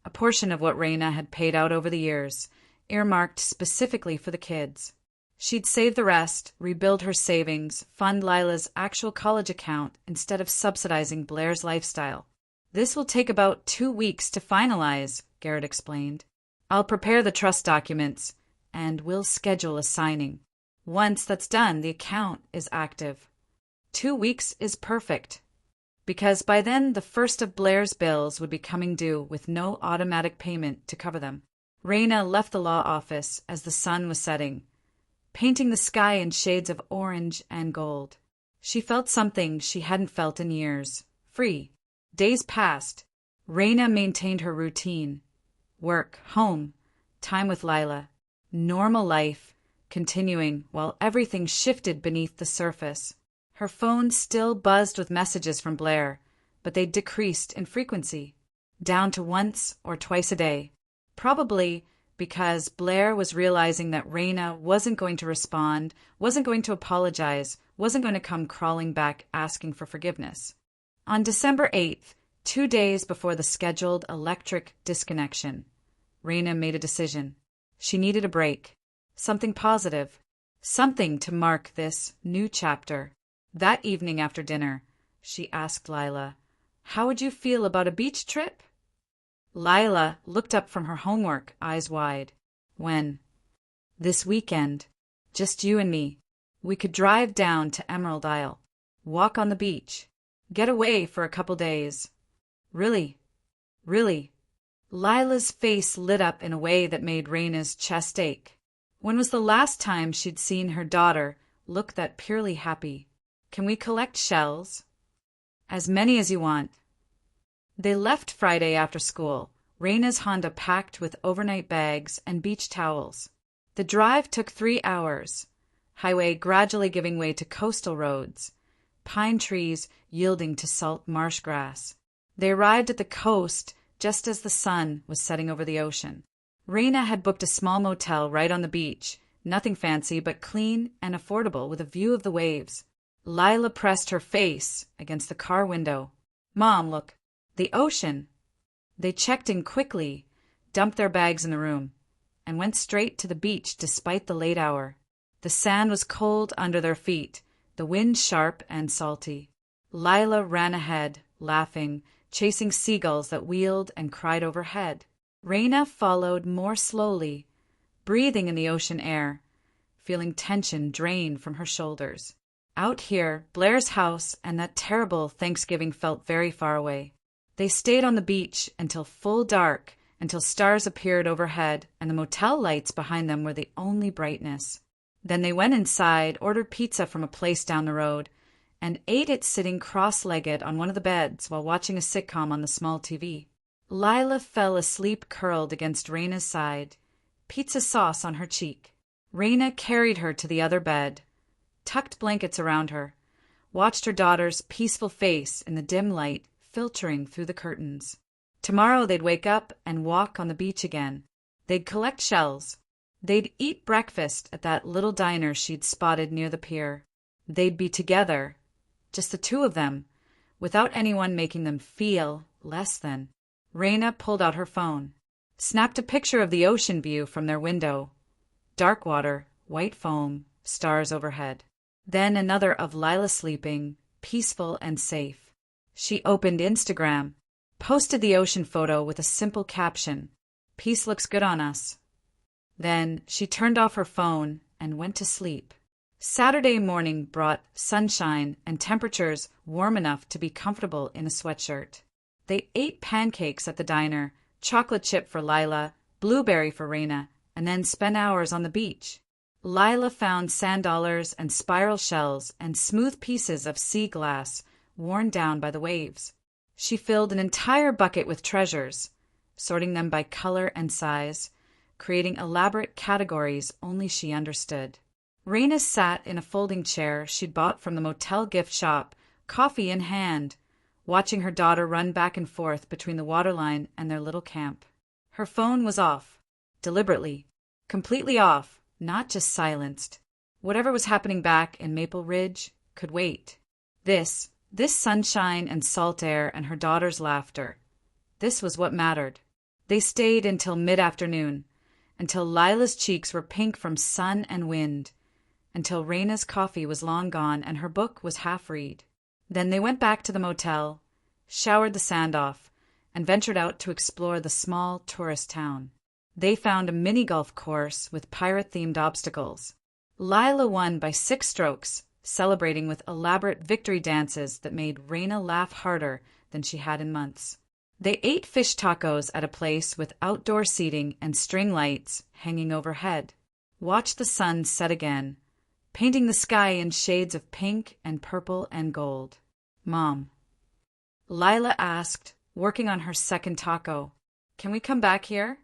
a portion of what Raina had paid out over the years, earmarked specifically for the kids. She'd save the rest, rebuild her savings, fund Lila's actual college account instead of subsidizing Blair's lifestyle. "This will take about 2 weeks to finalize," Garrett explained. "I'll prepare the trust documents, and we'll schedule a signing. Once that's done, the account is active." 2 weeks is perfect, because by then the first of Blair's bills would be coming due with no automatic payment to cover them. Raina left the law office as the sun was setting, painting the sky in shades of orange and gold. She felt something she hadn't felt in years: free. Days passed. Raina maintained her routine: work, home, time with Lila. Normal life, continuing while everything shifted beneath the surface. Her phone still buzzed with messages from Blair, but they decreased in frequency, down to once or twice a day. Probably because Blair was realizing that Raina wasn't going to respond, wasn't going to apologize, wasn't going to come crawling back asking for forgiveness. On December 8th, 2 days before the scheduled electric disconnection, Raina made a decision. She needed a break, something positive, something to mark this new chapter. That evening after dinner, she asked Lila, "How would you feel about a beach trip?" Lila looked up from her homework, eyes wide. "When?" "This weekend. Just you and me. We could drive down to Emerald Isle, walk on the beach, get away for a couple days." "Really? Really?" Lila's face lit up in a way that made Raina's chest ache. When was the last time she'd seen her daughter look that purely happy? "Can we collect shells?" "As many as you want." They left Friday after school, Raina's Honda packed with overnight bags and beach towels. The drive took 3 hours, highway gradually giving way to coastal roads, pine trees yielding to salt marsh grass. They arrived at the coast just as the sun was setting over the ocean. Raina had booked a small motel right on the beach, nothing fancy but clean and affordable with a view of the waves. Lila pressed her face against the car window. "Mom, look, the ocean." They checked in quickly, dumped their bags in the room, and went straight to the beach despite the late hour. The sand was cold under their feet, the wind sharp and salty. Lila ran ahead, laughing, chasing seagulls that wheeled and cried overhead. Raina followed more slowly, breathing in the ocean air, feeling tension drain from her shoulders. Out here, Blair's house and that terrible Thanksgiving felt very far away. They stayed on the beach until full dark, until stars appeared overhead and the motel lights behind them were the only brightness. Then they went inside, ordered pizza from a place down the road, and ate it sitting cross-legged on one of the beds while watching a sitcom on the small TV. Lila fell asleep curled against Raina's side, pizza sauce on her cheek. Raina carried her to the other bed, tucked blankets around her, watched her daughter's peaceful face in the dim light filtering through the curtains. Tomorrow they'd wake up and walk on the beach again. They'd collect shells. They'd eat breakfast at that little diner she'd spotted near the pier. They'd be together, just the two of them, without anyone making them feel less than. Raina pulled out her phone, snapped a picture of the ocean view from their window. Dark water, white foam, stars overhead. Then another of Lila sleeping, peaceful and safe. She opened Instagram, posted the ocean photo with a simple caption, "Peace looks good on us." Then she turned off her phone and went to sleep. Saturday morning brought sunshine and temperatures warm enough to be comfortable in a sweatshirt. They ate pancakes at the diner, chocolate chip for Lila, blueberry for Raina, and then spent hours on the beach. Lila found sand dollars and spiral shells and smooth pieces of sea glass worn down by the waves. She filled an entire bucket with treasures, sorting them by color and size, creating elaborate categories only she understood. Raina sat in a folding chair she'd bought from the motel gift shop, coffee in hand, watching her daughter run back and forth between the waterline and their little camp. Her phone was off, deliberately, completely off, not just silenced. Whatever was happening back in Maple Ridge could wait. This sunshine and salt air and her daughter's laughter, this was what mattered. They stayed until mid-afternoon, until Lila's cheeks were pink from sun and wind, until Raina's coffee was long gone and her book was half-read. Then they went back to the motel, showered the sand off, and ventured out to explore the small tourist town. They found a mini-golf course with pirate-themed obstacles. Lila won by 6 strokes, celebrating with elaborate victory dances that made Raina laugh harder than she had in months. They ate fish tacos at a place with outdoor seating and string lights hanging overhead. Watched the sun set again, painting the sky in shades of pink and purple and gold. "Mom," Lila asked, working on her second taco, "can we come back here?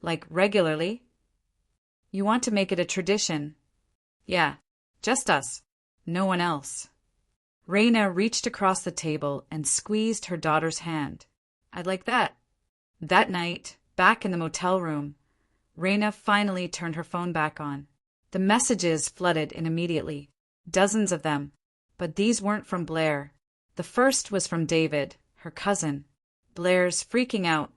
Like regularly?" "You want to make it a tradition." "Yeah, just us. No one else." Raina reached across the table and squeezed her daughter's hand. "I'd like that." That night, back in the motel room, Raina finally turned her phone back on. The messages flooded in immediately, dozens of them, but these weren't from Blair. The first was from David, her cousin. "Blair's freaking out.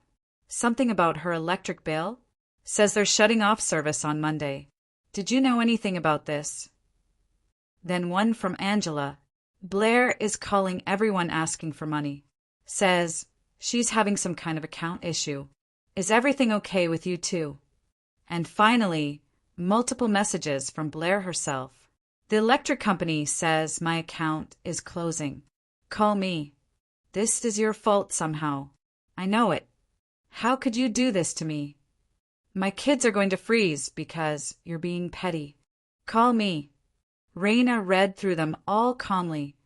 Something about her electric bill? Says they're shutting off service on Monday. Did you know anything about this?" Then one from Angela. "Blair is calling everyone asking for money. Says she's having some kind of account issue. Is everything okay with you too?" And finally, multiple messages from Blair herself. "The electric company says my account is closing. Call me. This is your fault somehow. I know it. How could you do this to me? My kids are going to freeze because you're being petty. Call me." Raina read through them all calmly,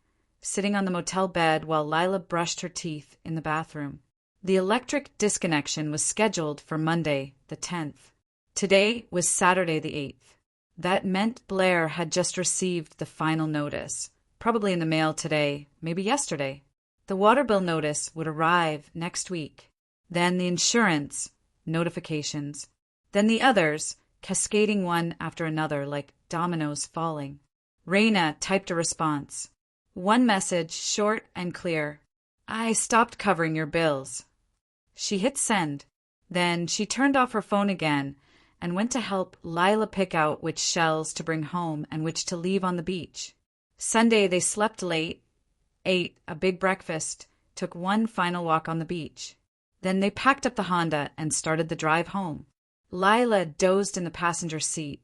sitting on the motel bed while Lila brushed her teeth in the bathroom. The electric disconnection was scheduled for Monday, the 10th. Today was Saturday, the 8th. That meant Blair had just received the final notice, probably in the mail today, maybe yesterday. The water bill notice would arrive next week. Then the insurance notifications. Then the others, cascading one after another like dominoes falling. Raina typed a response. One message, short and clear. "I stopped covering your bills." She hit send. Then she turned off her phone again and went to help Lila pick out which shells to bring home and which to leave on the beach. Sunday they slept late, ate a big breakfast, took one final walk on the beach. Then they packed up the Honda and started the drive home. Lila dozed in the passenger seat,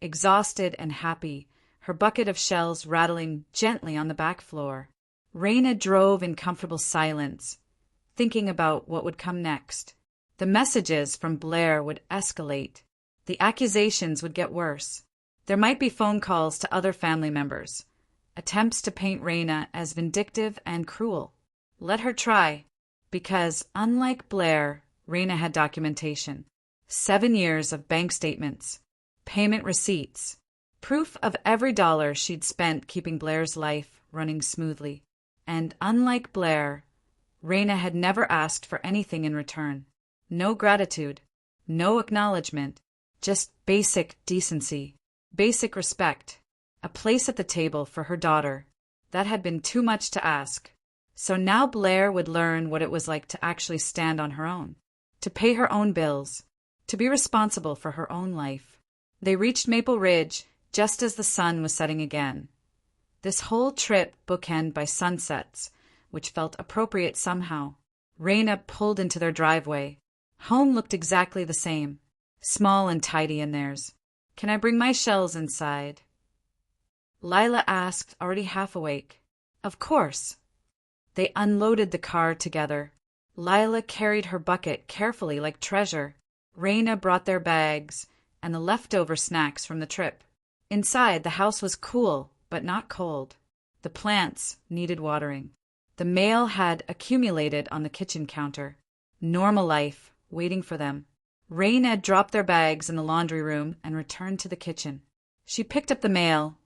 exhausted and happy, her bucket of shells rattling gently on the back floor. Raina drove in comfortable silence, thinking about what would come next. The messages from Blair would escalate. The accusations would get worse. There might be phone calls to other family members, attempts to paint Raina as vindictive and cruel. Let her try, because unlike Blair, Raina had documentation. 7 years of bank statements, payment receipts, proof of every dollar she'd spent keeping Blair's life running smoothly. And unlike Blair, Raina had never asked for anything in return. No gratitude, no acknowledgement, just basic decency, basic respect, a place at the table for her daughter. That had been too much to ask. So now Blair would learn what it was like to actually stand on her own, to pay her own bills, to be responsible for her own life. They reached Maple Ridge just as the sun was setting again. This whole trip bookended by sunsets, which felt appropriate somehow. Raina pulled into their driveway. Home looked exactly the same, small and tidy in theirs. "Can I bring my shells inside?" Lila asked, already half awake. Of course. They unloaded the car together. Lila carried her bucket carefully like treasure. Raina brought their bags and the leftover snacks from the trip. Inside, the house was cool, but not cold. The plants needed watering. The mail had accumulated on the kitchen counter. Normal life waiting for them. Raina dropped their bags in the laundry room and returned to the kitchen. She picked up the mail,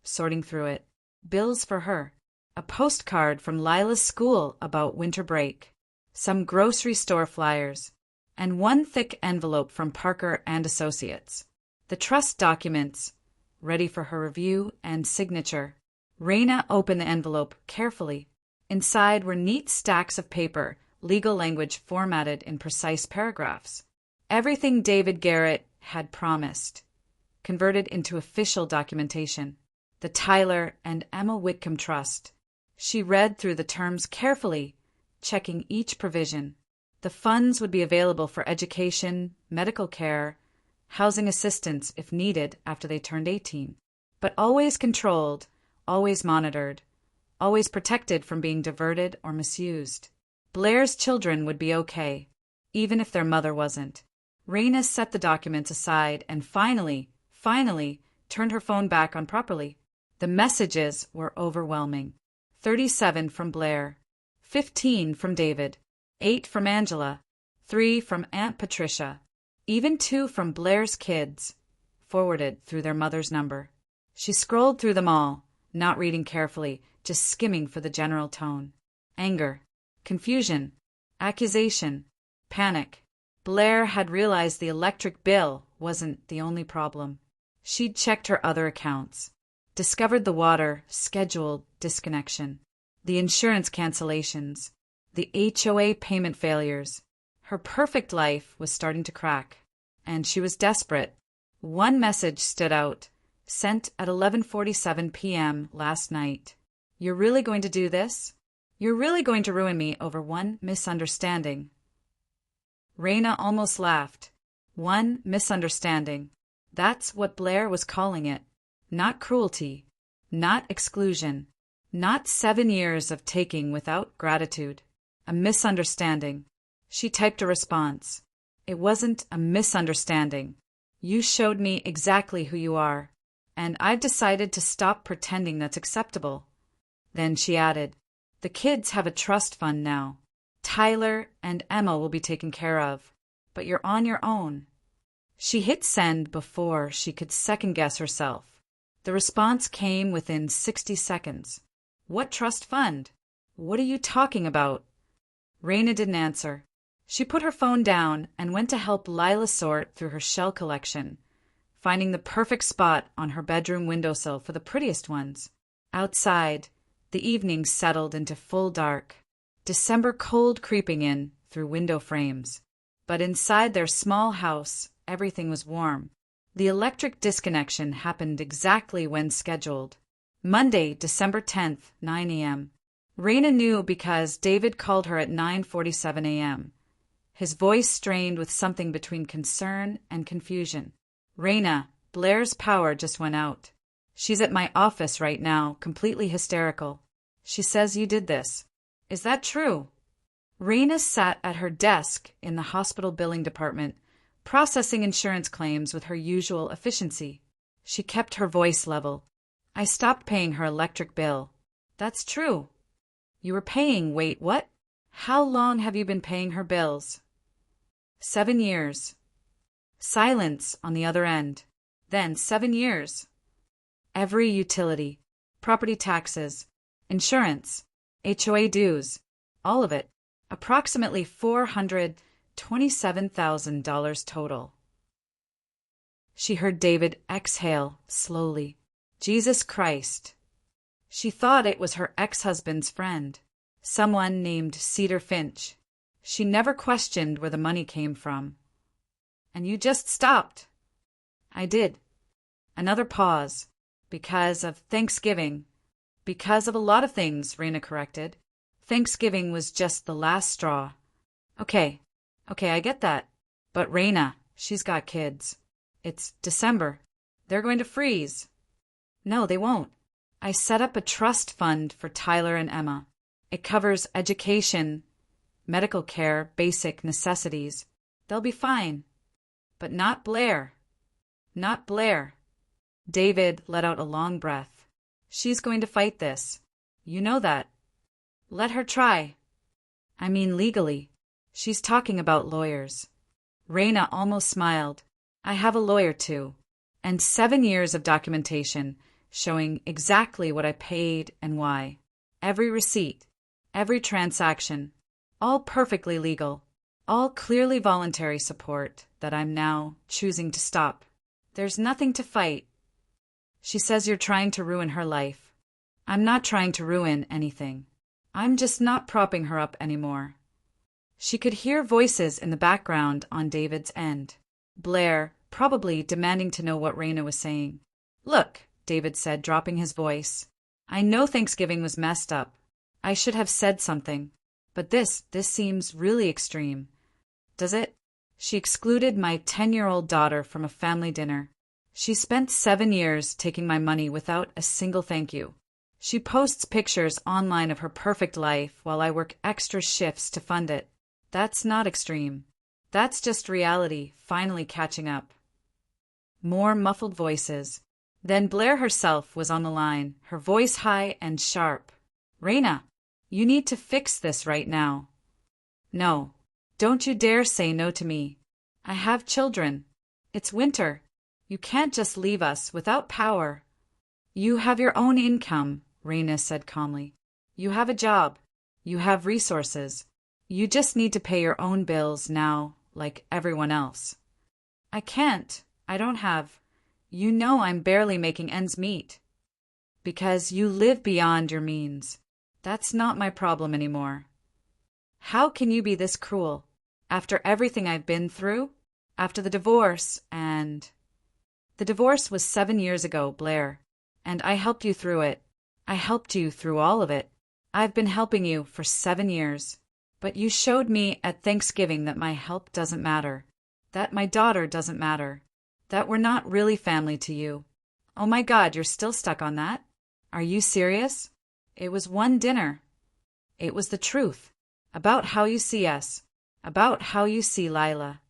sorting through it. Bills for her. A postcard from Lila's school about winter break. Some grocery store flyers. And one thick envelope from Parker and Associates. The trust documents, ready for her review and signature. Raina opened the envelope carefully. Inside were neat stacks of paper, legal language formatted in precise paragraphs. Everything David Garrett had promised, converted into official documentation. The Tyler and Emma Whitcomb Trust. She read through the terms carefully, checking each provision. The funds would be available for education, medical care, housing assistance if needed after they turned 18, but always controlled, always monitored, always protected from being diverted or misused. Blair's children would be okay, even if their mother wasn't. Raina set the documents aside and finally turned her phone back on properly. The messages were overwhelming. 37 from Blair, 15 from David, 8 from Angela, 3 from Aunt Patricia, even 2 from Blair's kids, forwarded through their mother's number. She scrolled through them all, not reading carefully, just skimming for the general tone. Anger, confusion, accusation, panic. Blair had realized the electric bill wasn't the only problem. She'd checked her other accounts, discovered the water scheduled disconnection, the insurance cancellations, the HOA payment failures. Her perfect life was starting to crack, and she was desperate. One message stood out, sent at 11:47 p.m. last night. "You're really going to do this? You're really going to ruin me over one misunderstanding?" Raina almost laughed. One misunderstanding. That's what Blair was calling it. Not cruelty, not exclusion, not 7 years of taking without gratitude. A misunderstanding. She typed a response. "It wasn't a misunderstanding. You showed me exactly who you are, and I've decided to stop pretending that's acceptable." Then she added, "The kids have a trust fund now. Tyler and Emma will be taken care of, but you're on your own." She hit send before she could second-guess herself. The response came within 60 seconds. "What trust fund? What are you talking about?" Raina didn't answer. She put her phone down and went to help Lila sort through her shell collection, finding the perfect spot on her bedroom windowsill for the prettiest ones. Outside, the evening settled into full dark, December cold creeping in through window frames. But inside their small house, everything was warm. The electric disconnection happened exactly when scheduled. Monday, December 10th, 9 a.m. Raina knew because David called her at 9:47 a.m. His voice strained with something between concern and confusion. Raina, Blair's power just went out. She's at my office right now, completely hysterical. She says you did this. Is that true? Raina sat at her desk in the hospital billing department, processing insurance claims with her usual efficiency. She kept her voice level. I stopped paying her electric bill. That's true. You were paying, wait, what? How long have you been paying her bills? 7 years. Silence on the other end. Then 7 years. Every utility, property taxes, insurance, HOA dues, all of it. Approximately $427,000 total. She heard David exhale slowly. Jesus Christ. She thought it was her ex-husband's friend, someone named Cedar Finch. She never questioned where the money came from. And you just stopped. I did. Another pause. Because of Thanksgiving. Because of a lot of things, Raina corrected. Thanksgiving was just the last straw. Okay, I get that. But Raina, she's got kids. It's December. They're going to freeze. No, they won't. I set up a trust fund for Tyler and Emma. It covers education, medical care, basic necessities. They'll be fine. But not Blair. Not Blair. David let out a long breath. She's going to fight this. You know that. Let her try. I mean legally. She's talking about lawyers. Raina almost smiled. I have a lawyer too. And 7 years of documentation showing exactly what I paid and why. Every receipt, every transaction, all perfectly legal, all clearly voluntary support that I'm now choosing to stop. There's nothing to fight. She says you're trying to ruin her life. I'm not trying to ruin anything. I'm just not propping her up anymore. She could hear voices in the background on David's end. Blair, probably demanding to know what Raina was saying. Look, David said, dropping his voice. I know Thanksgiving was messed up. I should have said something. But this seems really extreme. Does it? She excluded my 10-year-old daughter from a family dinner. She spent 7 years taking my money without a single thank you. She posts pictures online of her perfect life while I work extra shifts to fund it. That's not extreme. That's just reality finally catching up. More muffled voices. Then Blair herself was on the line, her voice high and sharp. Raina, you need to fix this right now. No, don't you dare say no to me. I have children. It's winter. You can't just leave us without power. You have your own income, Raina said calmly. You have a job. You have resources. You just need to pay your own bills now, like everyone else. I can't. I don't have. You know I'm barely making ends meet. Because you live beyond your means. That's not my problem anymore. How can you be this cruel? After everything I've been through? After the divorce and... The divorce was 7 years ago, Blair. And I helped you through it. I helped you through all of it. I've been helping you for 7 years. But you showed me at Thanksgiving that my help doesn't matter. That my daughter doesn't matter. That we're not really family to you. Oh my God, you're still stuck on that? Are you serious? It was one dinner. It was the truth. About how you see us. About how you see Lila.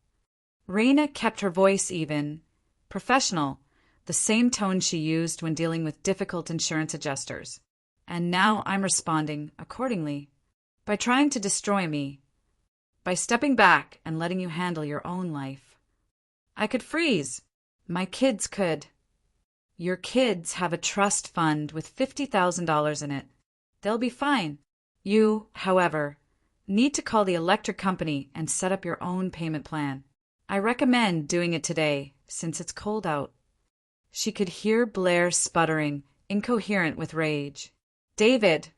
Raina kept her voice even, professional, the same tone she used when dealing with difficult insurance adjusters. And now I'm responding accordingly. By trying to destroy me. By stepping back and letting you handle your own life. I could freeze. My kids could. Your kids have a trust fund with $50,000 in it. They'll be fine. You, however, need to call the electric company and set up your own payment plan. I recommend doing it today, since it's cold out. She could hear Blair sputtering, incoherent with rage. David,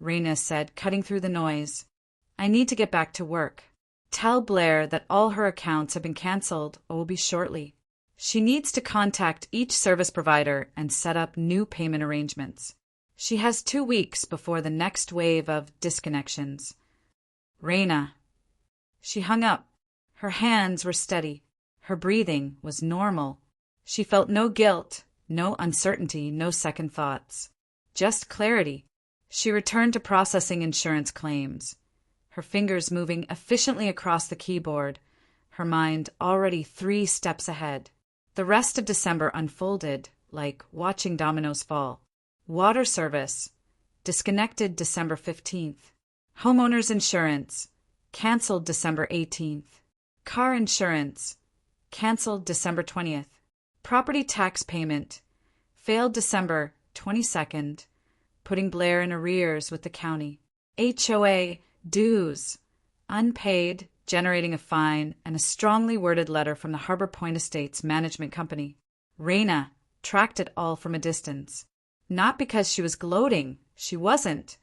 Raina said, cutting through the noise. I need to get back to work. Tell Blair that all her accounts have been canceled or will be shortly. She needs to contact each service provider and set up new payment arrangements. She has 2 weeks before the next wave of disconnections. Reina. She hung up. Her hands were steady. Her breathing was normal. She felt no guilt, no uncertainty, no second thoughts. Just clarity. She returned to processing insurance claims, her fingers moving efficiently across the keyboard, her mind already 3 steps ahead. The rest of December unfolded like watching dominoes fall. Water service, disconnected December 15th. Homeowners insurance, canceled December 18th. Car insurance, canceled December 20th. Property tax payment, failed December 22nd, putting Blair in arrears with the county. HOA dues, unpaid, generating a fine and a strongly worded letter from the Harbor Point Estates Management Company. Reina tracked it all from a distance. Not because she was gloating, she wasn't,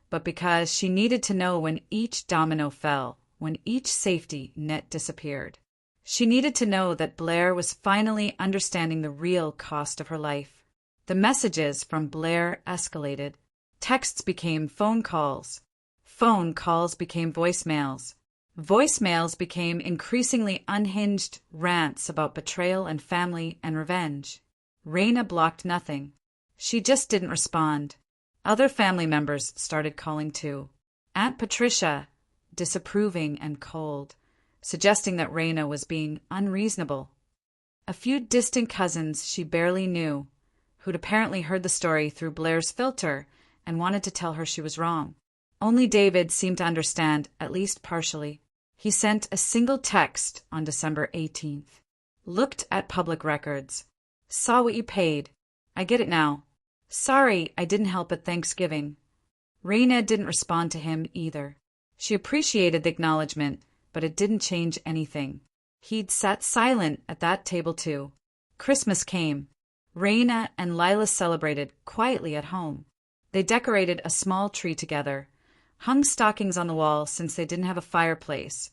but because she needed to know when each domino fell, when each safety net disappeared. She needed to know that Blair was finally understanding the real cost of her life. The messages from Blair escalated. Texts became phone calls. Phone calls became voicemails. Voicemails became increasingly unhinged rants about betrayal and family and revenge. Reina blocked nothing. She just didn't respond. Other family members started calling too. Aunt Patricia, disapproving and cold, suggesting that Reina was being unreasonable. A few distant cousins she barely knew, who'd apparently heard the story through Blair's filter and wanted to tell her she was wrong. Only David seemed to understand, at least partially. He sent a single text on December 18th. Looked at public records. Saw what you paid. I get it now. Sorry I didn't help at Thanksgiving. Reina didn't respond to him either. She appreciated the acknowledgement, but it didn't change anything. He'd sat silent at that table too. Christmas came. Reina and Lila celebrated quietly at home. They decorated a small tree together, hung stockings on the wall since they didn't have a fireplace,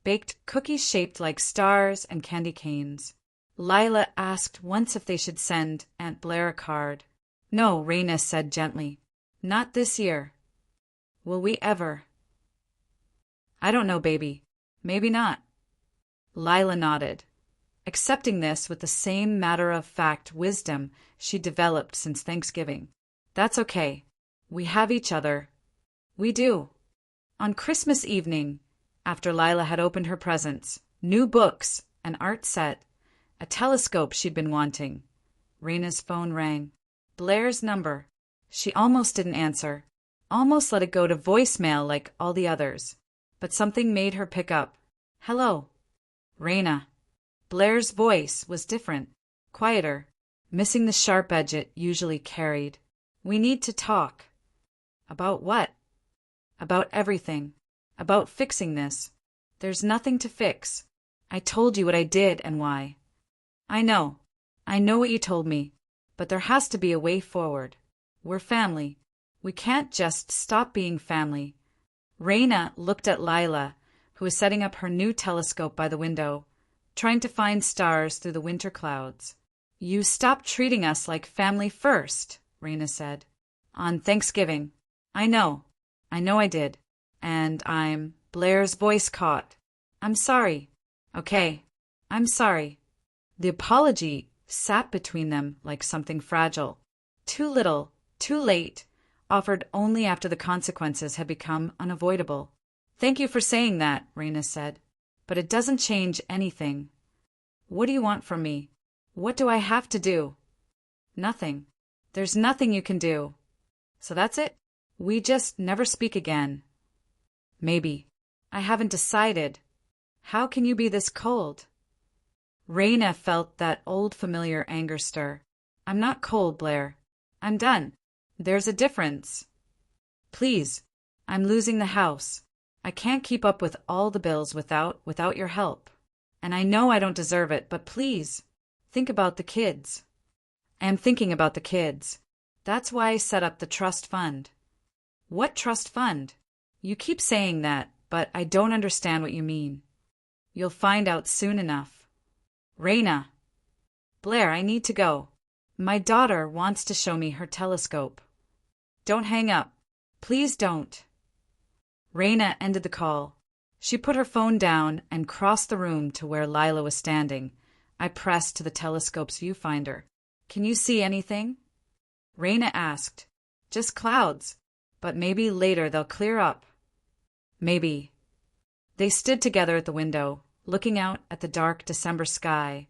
baked cookies shaped like stars and candy canes. Lila asked once if they should send Aunt Blair a card. No, Reina said gently. Not this year. Will we ever? I don't know, baby. Maybe not. Lila nodded, accepting this with the same matter-of-fact wisdom she'd developed since Thanksgiving. That's okay. We have each other. We do. On Christmas evening, after Lila had opened her presents, new books, an art set, a telescope she'd been wanting, Reina's phone rang. Blair's number. She almost didn't answer, almost let it go to voicemail like all the others. But something made her pick up. Hello. Reina. Blair's voice was different, quieter, missing the sharp edge it usually carried. We need to talk. About what? About everything. About fixing this. There's nothing to fix. I told you what I did and why. I know. I know what you told me. But there has to be a way forward. We're family. We can't just stop being family. Reina looked at Lila, who was setting up her new telescope by the window, trying to find stars through the winter clouds. You stopped treating us like family first, Reina said. On Thanksgiving. I know I did. And Blair's voice caught. I'm sorry. Okay, I'm sorry. The apology sat between them like something fragile. Too little, too late, offered only after the consequences had become unavoidable. Thank you for saying that, Reina said. But it doesn't change anything. What do you want from me? What do I have to do? Nothing. There's nothing you can do. So that's it? We just never speak again. Maybe. I haven't decided. How can you be this cold? Reina felt that old familiar anger stir. I'm not cold, Blair. I'm done. There's a difference. Please. I'm losing the house. I can't keep up with all the bills without your help. And I know I don't deserve it, but please, think about the kids. I am thinking about the kids. That's why I set up the trust fund. What trust fund? You keep saying that, but I don't understand what you mean. You'll find out soon enough. Reina. Blair, I need to go. My daughter wants to show me her telescope. Don't hang up. Please don't. Raina ended the call. She put her phone down and crossed the room to where Lila was standing. I pressed to the telescope's viewfinder. Can you see anything? Raina asked. Just clouds, but maybe later they'll clear up. Maybe. They stood together at the window, looking out at the dark December sky,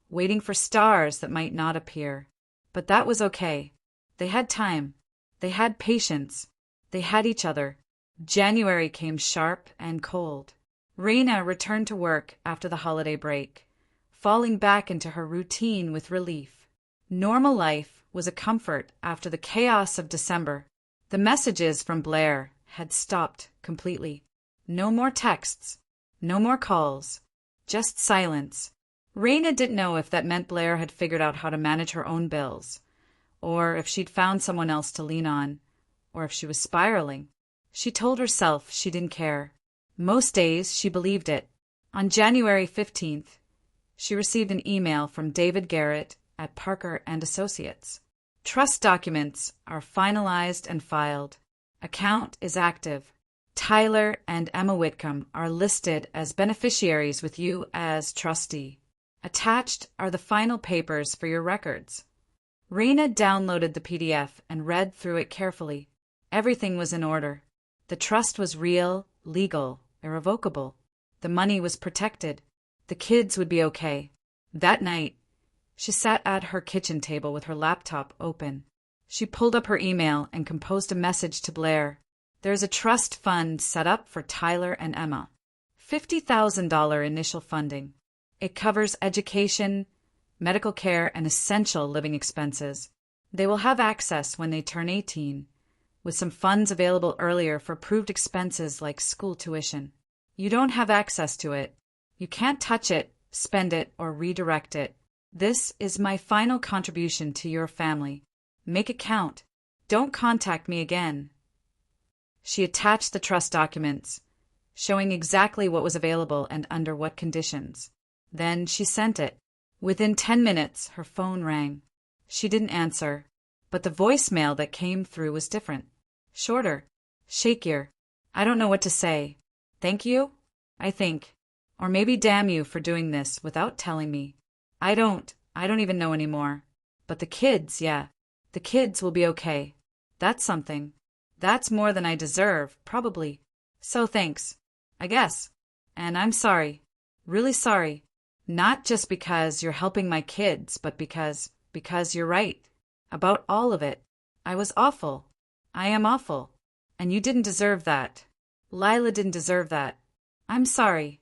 waiting for stars that might not appear. But that was okay. They had time. They had patience. They had each other. January came sharp and cold. Raina returned to work after the holiday break, falling back into her routine with relief. Normal life was a comfort after the chaos of December. The messages from Blair had stopped completely. No more texts, no more calls, just silence. Raina didn't know if that meant Blair had figured out how to manage her own bills, or if she'd found someone else to lean on, or if she was spiraling. She told herself she didn't care. Most days she believed it. On January 15th, she received an email from David Garrett at Parker & Associates. Trust documents are finalized and filed. Account is active. Tyler and Emma Whitcomb are listed as beneficiaries with you as trustee. Attached are the final papers for your records. Raina downloaded the PDF and read through it carefully. Everything was in order. The trust was real, legal, irrevocable. The money was protected. The kids would be okay. That night, she sat at her kitchen table with her laptop open. She pulled up her email and composed a message to Blair. There's a trust fund set up for Tyler and Emma. $50,000 initial funding. It covers education, medical care, and essential living expenses. They will have access when they turn 18, with some funds available earlier for approved expenses like school tuition. You don't have access to it. You can't touch it, spend it, or redirect it. This is my final contribution to your family. Make it count. Don't contact me again. She attached the trust documents, showing exactly what was available and under what conditions. Then she sent it. Within 10 minutes, her phone rang. She didn't answer, but the voicemail that came through was different. Shorter, shakier. I don't know what to say. Thank you? I think. Or maybe damn you for doing this without telling me. I don't even know anymore. But the kids, yeah. The kids will be okay. That's something. That's more than I deserve, probably. So thanks, I guess. And I'm sorry. Really sorry. Not just because you're helping my kids, but because you're right. About all of it. I was awful. I am awful. And you didn't deserve that. Lila didn't deserve that. I'm sorry.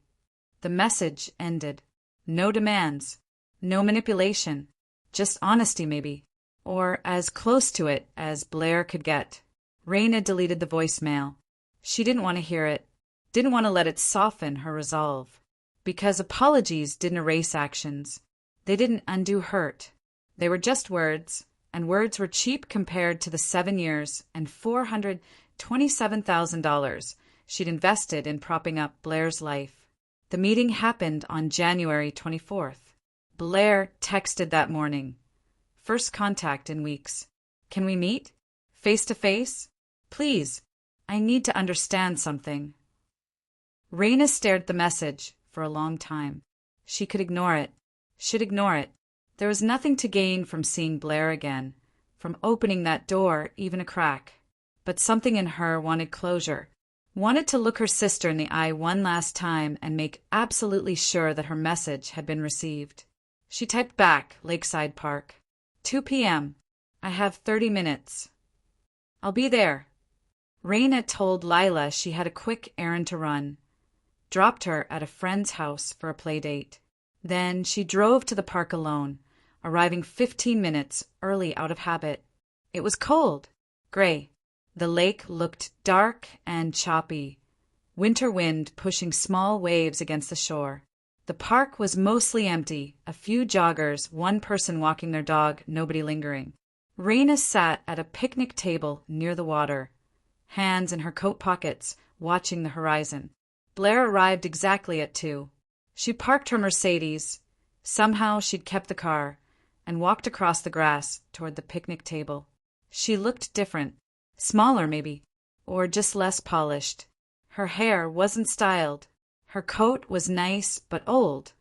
The message ended. No demands. No manipulation. Just honesty, maybe. Or as close to it as Blair could get. Raina deleted the voicemail. She didn't want to hear it. Didn't want to let it soften her resolve. Because apologies didn't erase actions. They didn't undo hurt. They were just words, and words were cheap compared to the 7 years and $427,000 she'd invested in propping up Blair's life. The meeting happened on January 24th. Blair texted that morning. First contact in weeks. Can we meet? Face to face? Please. I need to understand something. Raina stared at the message for a long time. She could ignore it. Should ignore it. There was nothing to gain from seeing Blair again, from opening that door even a crack. But something in her wanted closure, wanted to look her sister in the eye one last time and make absolutely sure that her message had been received. She typed back, Lakeside Park. 2 p.m. I have 30 minutes. I'll be there. Raina told Lila she had a quick errand to run. Dropped her at a friend's house for a play date. Then she drove to the park alone, arriving 15 minutes early out of habit. It was cold, gray. The lake looked dark and choppy, winter wind pushing small waves against the shore. The park was mostly empty, a few joggers, one person walking their dog, nobody lingering. Raina sat at a picnic table near the water, hands in her coat pockets, watching the horizon. Blair arrived exactly at 2. She parked her Mercedes. Somehow she'd kept the car, and walked across the grass toward the picnic table. She looked different. Smaller, maybe. Or just less polished. Her hair wasn't styled. Her coat was nice but old.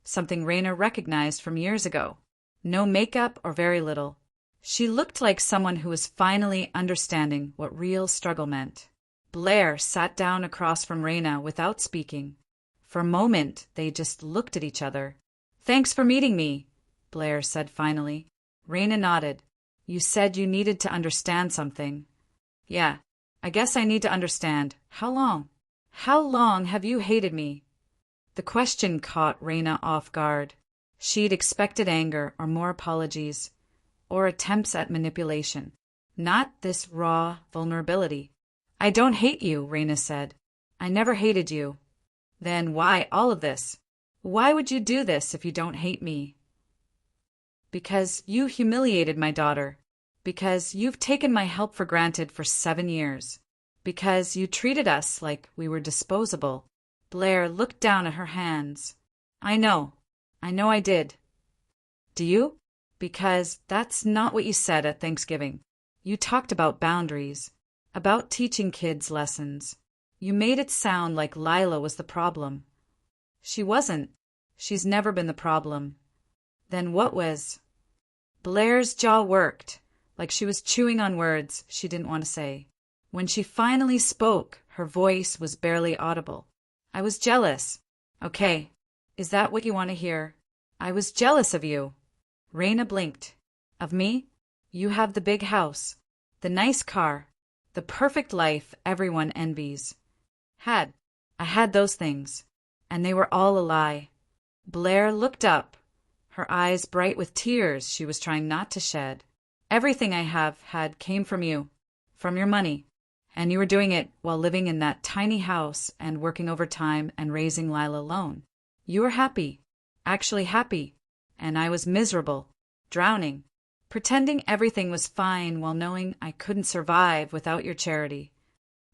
Something Raina recognized from years ago. No makeup or very little. She looked like someone who was finally understanding what real struggle meant. Blair sat down across from Raina without speaking. For a moment, they just looked at each other. "Thanks for meeting me," Blair said finally. Raina nodded. "You said you needed to understand something." "Yeah, I guess I need to understand. How long? How long have you hated me?" The question caught Raina off guard. She'd expected anger or more apologies, or attempts at manipulation. Not this raw vulnerability. "I don't hate you," Raina said. "I never hated you." "Then why all of this? Why would you do this if you don't hate me?" "Because you humiliated my daughter. Because you've taken my help for granted for 7 years. Because you treated us like we were disposable." Blair looked down at her hands. I know I did." "Do you?" "Because that's not what you said at Thanksgiving. You talked about boundaries, about teaching kids lessons. You made it sound like Lila was the problem." "She wasn't. She's never been the problem." "Then what was?" Blair's jaw worked, like she was chewing on words she didn't want to say. When she finally spoke, her voice was barely audible. "I was jealous." "Okay, is that what you want to hear?" "I was jealous of you." Raina blinked. "Of me? You have the big house, the nice car, the perfect life everyone envies." I had those things, and they were all a lie." Blair looked up, her eyes bright with tears she was trying not to shed. "Everything I have had came from you, from your money, and you were doing it while living in that tiny house and working overtime and raising Lila alone. You were happy, actually happy, and I was miserable, drowning, pretending everything was fine while knowing I couldn't survive without your charity."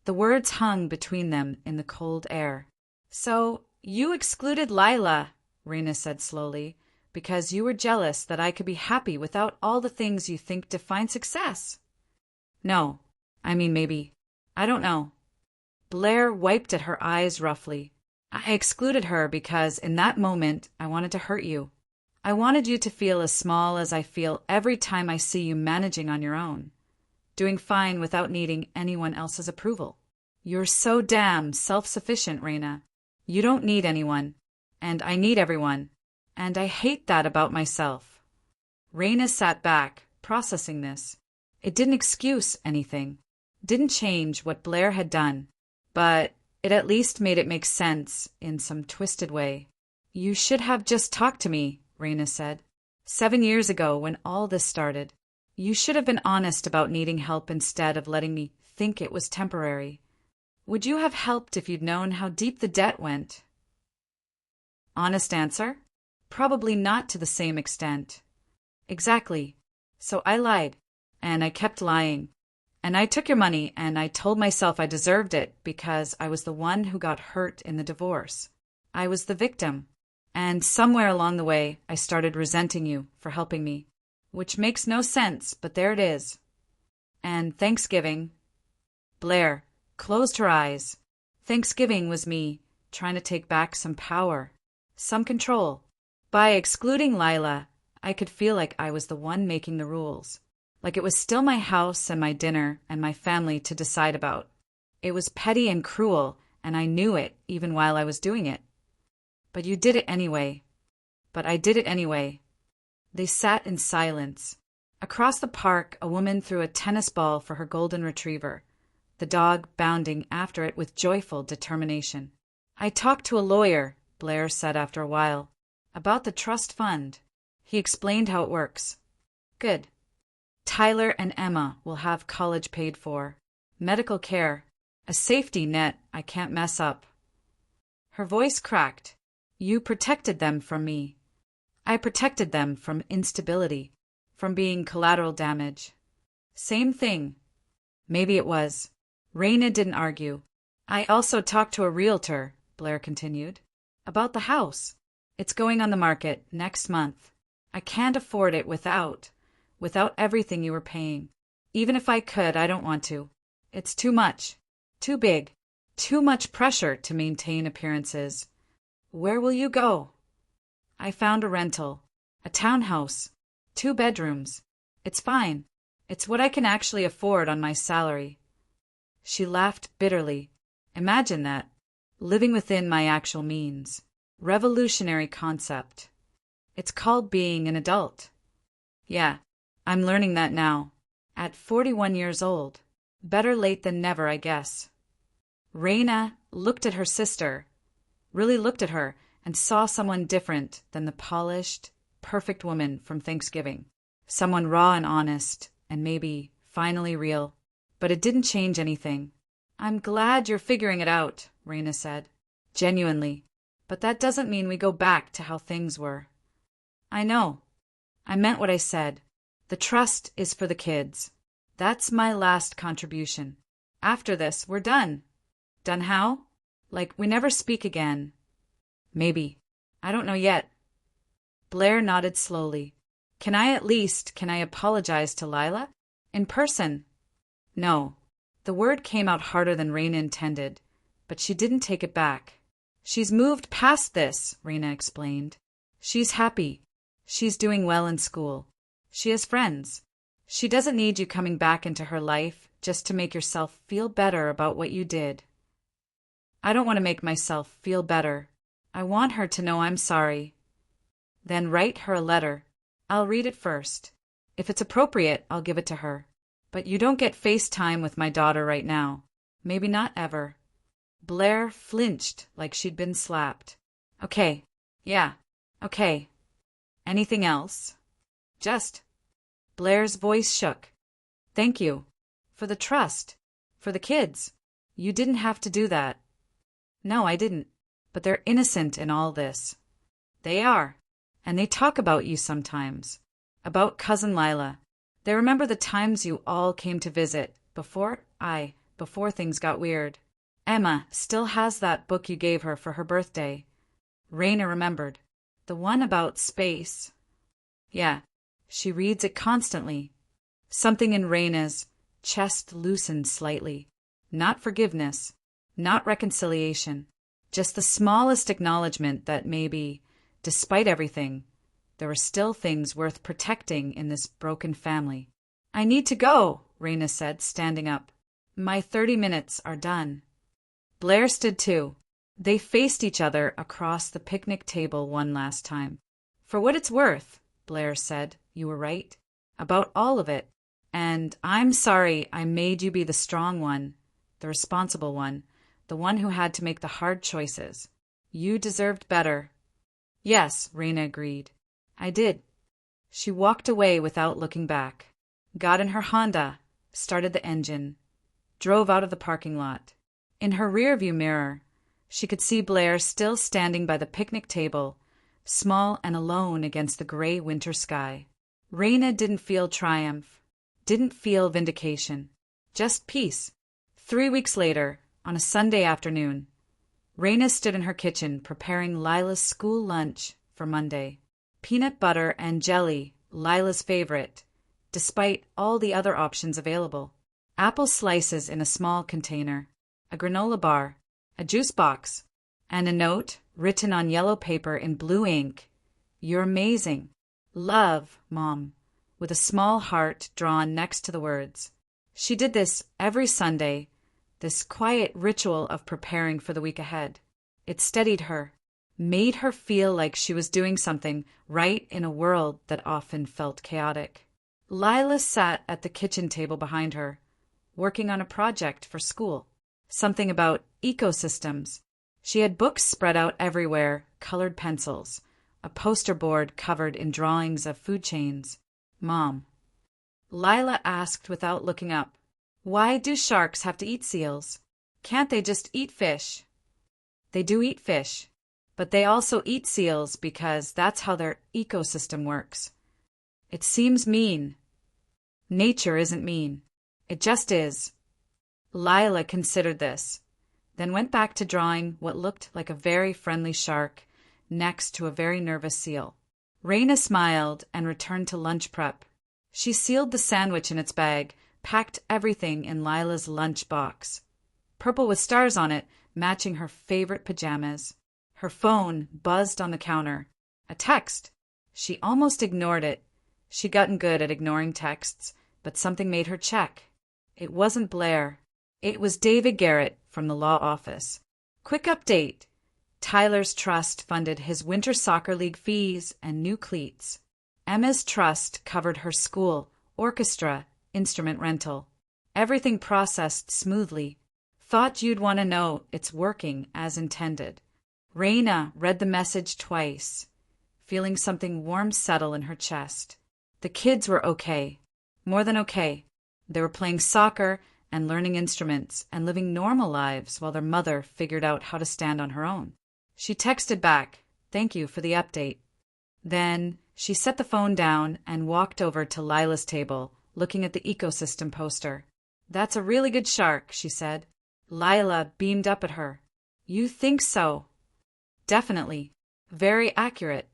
The words hung between them in the cold air. "So you excluded Lila," Raina said slowly, "because you were jealous that I could be happy without all the things you think define success." "No, I mean maybe. I don't know." Blair wiped at her eyes roughly. "I excluded her because in that moment I wanted to hurt you. I wanted you to feel as small as I feel every time I see you managing on your own, doing fine without needing anyone else's approval. You're so damn self-sufficient, Raina. You don't need anyone, and I need everyone, and I hate that about myself." Raina sat back, processing this. It didn't excuse anything, didn't change what Blair had done, but it at least made it make sense in some twisted way. "You should have just talked to me," Raina said. 7 years ago, when all this started. You should have been honest about needing help instead of letting me think it was temporary. Would you have helped if you'd known how deep the debt went?" Honest answer? Probably not to the same extent. "Exactly. So I lied, and I kept lying. And I took your money, and I told myself I deserved it because I was the one who got hurt in the divorce. I was the victim. And somewhere along the way, I started resenting you for helping me. Which makes no sense, but there it is. And Thanksgiving..." Blair closed her eyes. "Thanksgiving was me trying to take back some power, some control. By excluding Lila, I could feel like I was the one making the rules. Like it was still my house and my dinner and my family to decide about. It was petty and cruel, and I knew it even while I was doing it. But you did it anyway. But I did it anyway." They sat in silence. Across the park, a woman threw a tennis ball for her golden retriever, the dog bounding after it with joyful determination. "I talked to a lawyer," Blair said after a while, "about the trust fund. He explained how it works." "Good. Tyler and Emma will have college paid for, medical care, a safety net I can't mess up." Her voice cracked. "You protected them from me. I protected them from instability, from being collateral damage." "Same thing." "Maybe it was." Raina didn't argue. "I also talked to a realtor," Blair continued, "about the house. It's going on the market next month. I can't afford it without everything you were paying. Even if I could, I don't want to. It's too much. Too big. Too much pressure to maintain appearances. Where will you go? I found a rental. A townhouse. 2 bedrooms. It's fine. It's what I can actually afford on my salary. She laughed bitterly. Imagine that. Living within my actual means. Revolutionary concept. It's called being an adult. Yeah, I'm learning that now. At 41 years old. Better late than never, I guess. Raina looked at her sister, really looked at her, and saw someone different than the polished, perfect woman from Thanksgiving. Someone raw and honest, and maybe finally real. But it didn't change anything. I'm glad you're figuring it out, Raina said. Genuinely. But that doesn't mean we go back to how things were. I know. I meant what I said. The trust is for the kids. That's my last contribution. After this, we're done. Done how? Like we never speak again. Maybe. I don't know yet. Blair nodded slowly. Can I apologize to Lila? In person? No. The word came out harder than Raina intended, but she didn't take it back. She's moved past this, Raina explained. She's happy. She's doing well in school. She has friends. She doesn't need you coming back into her life just to make yourself feel better about what you did. I don't want to make myself feel better. I want her to know I'm sorry. Then write her a letter. I'll read it first. If it's appropriate, I'll give it to her. But you don't get FaceTime with my daughter right now. Maybe not ever. Blair flinched like she'd been slapped. Okay. Yeah. Okay. Anything else? Just. Blair's voice shook. Thank you. For the trust. For the kids. You didn't have to do that. No, I didn't. But they're innocent in all this. They are. And they talk about you sometimes. About Cousin Lila. They remember the times you all came to visit, before things got weird. Emma still has that book you gave her for her birthday. Raina remembered. The one about space. Yeah, she reads it constantly. Something in Raina's chest loosened slightly. Not forgiveness, not reconciliation, just the smallest acknowledgement that maybe, despite everything, there were still things worth protecting in this broken family. I need to go, Raina said, standing up. My 30 minutes are done. Blair stood too. They faced each other across the picnic table one last time. For what it's worth, Blair said, you were right. About all of it. And I'm sorry I made you be the strong one, the responsible one, the one who had to make the hard choices. You deserved better. Yes, Raina agreed. I did. She walked away without looking back. Got in her Honda, started the engine, drove out of the parking lot. In her rearview mirror, she could see Blair still standing by the picnic table, small and alone against the gray winter sky. Raina didn't feel triumph, didn't feel vindication, just peace. 3 weeks later, on a Sunday afternoon, Raina stood in her kitchen preparing Lila's school lunch for Monday. Peanut butter and jelly, Lila's favorite, despite all the other options available. Apple slices in a small container, a granola bar, a juice box, and a note written on yellow paper in blue ink. You're amazing. Love, Mom, with a small heart drawn next to the words. She did this every Sunday, this quiet ritual of preparing for the week ahead. It steadied her, made her feel like she was doing something right in a world that often felt chaotic. Lila sat at the kitchen table behind her, working on a project for school. Something about ecosystems. She had books spread out everywhere, colored pencils, a poster board covered in drawings of food chains. Mom. Lila asked without looking up, why do sharks have to eat seals? Can't they just eat fish? They do eat fish, but they also eat seals because that's how their ecosystem works. It seems mean. Nature isn't mean. It just is. Lila considered this, then went back to drawing what looked like a very friendly shark next to a very nervous seal. Raina smiled and returned to lunch prep. She sealed the sandwich in its bag, packed everything in Lila's lunch box. Purple with stars on it, matching her favorite pajamas. Her phone buzzed on the counter. A text. She almost ignored it. She'd gotten good at ignoring texts, but something made her check. It wasn't Blair. It was David Garrett from the law office. Quick update. Tyler's trust funded his winter soccer league fees and new cleats. Emma's trust covered her school, orchestra, instrument rental. Everything processed smoothly. Thought you'd want to know it's working as intended. Raina read the message twice, feeling something warm settle in her chest. The kids were okay. More than okay. They were playing soccer and learning instruments and living normal lives while their mother figured out how to stand on her own. She texted back, "Thank you for the update." Then she set the phone down and walked over to Lila's table, looking at the ecosystem poster. "That's a really good shark," she said. Lila beamed up at her. "You think so?" "Definitely. Very accurate.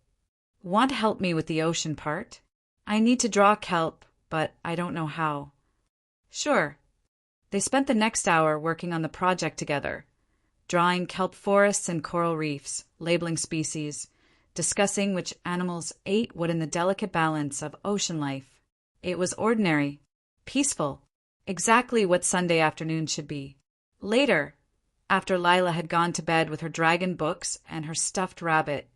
Want to help me with the ocean part? I need to draw kelp, but I don't know how." "Sure." They spent the next hour working on the project together, drawing kelp forests and coral reefs, labeling species, discussing which animals ate what in the delicate balance of ocean life. It was ordinary, peaceful, exactly what Sunday afternoon should be. Later, after Lila had gone to bed with her dragon books and her stuffed rabbit,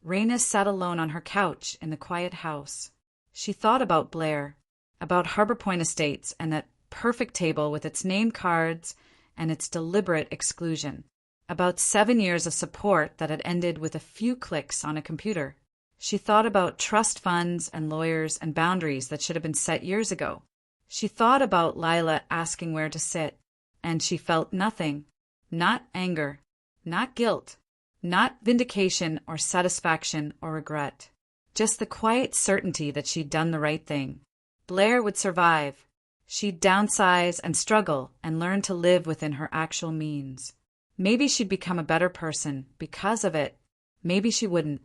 Raina sat alone on her couch in the quiet house. She thought about Blair, about Harbor Point Estates and that perfect table with its name cards and its deliberate exclusion, about 7 years of support that had ended with a few clicks on a computer. She thought about trust funds and lawyers and boundaries that should have been set years ago. She thought about Lila asking where to sit, and she felt nothing. Not anger, not guilt, not vindication or satisfaction or regret. Just the quiet certainty that she'd done the right thing. Blair would survive. She'd downsize and struggle and learn to live within her actual means. Maybe she'd become a better person because of it. Maybe she wouldn't.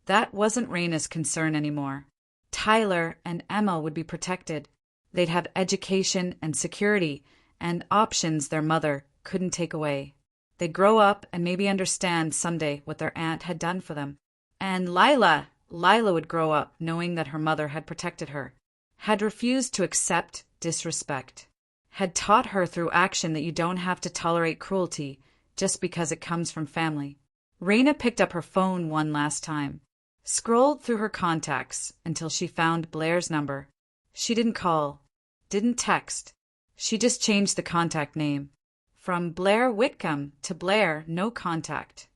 That wasn't Raina's concern anymore. Tyler and Emma would be protected. They'd have education and security and options their mother couldn't take away. They'd grow up and maybe understand someday what their aunt had done for them. And Lila would grow up knowing that her mother had protected her, had refused to accept disrespect, had taught her through action that you don't have to tolerate cruelty just because it comes from family. Raina picked up her phone one last time, scrolled through her contacts until she found Blair's number. She didn't call, didn't text. She just changed the contact name. From Blair Whitcomb to Blair No Contact.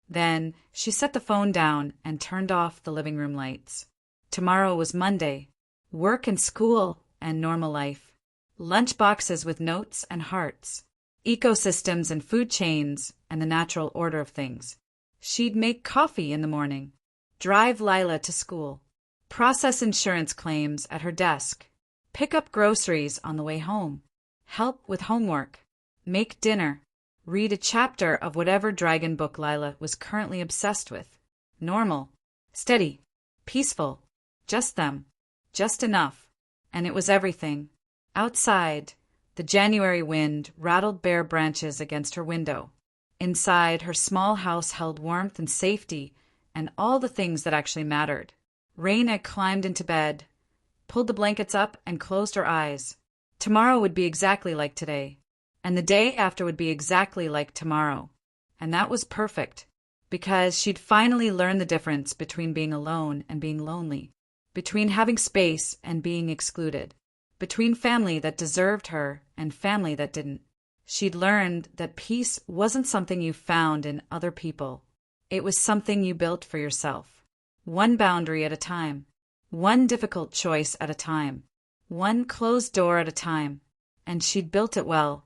Then she set the phone down and turned off the living room lights. Tomorrow was Monday. Work and school and normal life. Lunch boxes with notes and hearts. Ecosystems and food chains and the natural order of things. She'd make coffee in the morning. Drive Lila to school. Process insurance claims at her desk. Pick up groceries on the way home. Help with homework. Make dinner. Read a chapter of whatever dragon book Lila was currently obsessed with. Normal. Steady. Peaceful. Just them. Just enough. And it was everything. Outside, the January wind rattled bare branches against her window. Inside, her small house held warmth and safety and all the things that actually mattered. Raina climbed into bed, pulled the blankets up, and closed her eyes. Tomorrow would be exactly like today. And the day after would be exactly like tomorrow. And that was perfect, because she'd finally learned the difference between being alone and being lonely, between having space and being excluded, between family that deserved her and family that didn't. She'd learned that peace wasn't something you found in other people. It was something you built for yourself. One boundary at a time. One difficult choice at a time. One closed door at a time. And she'd built it well.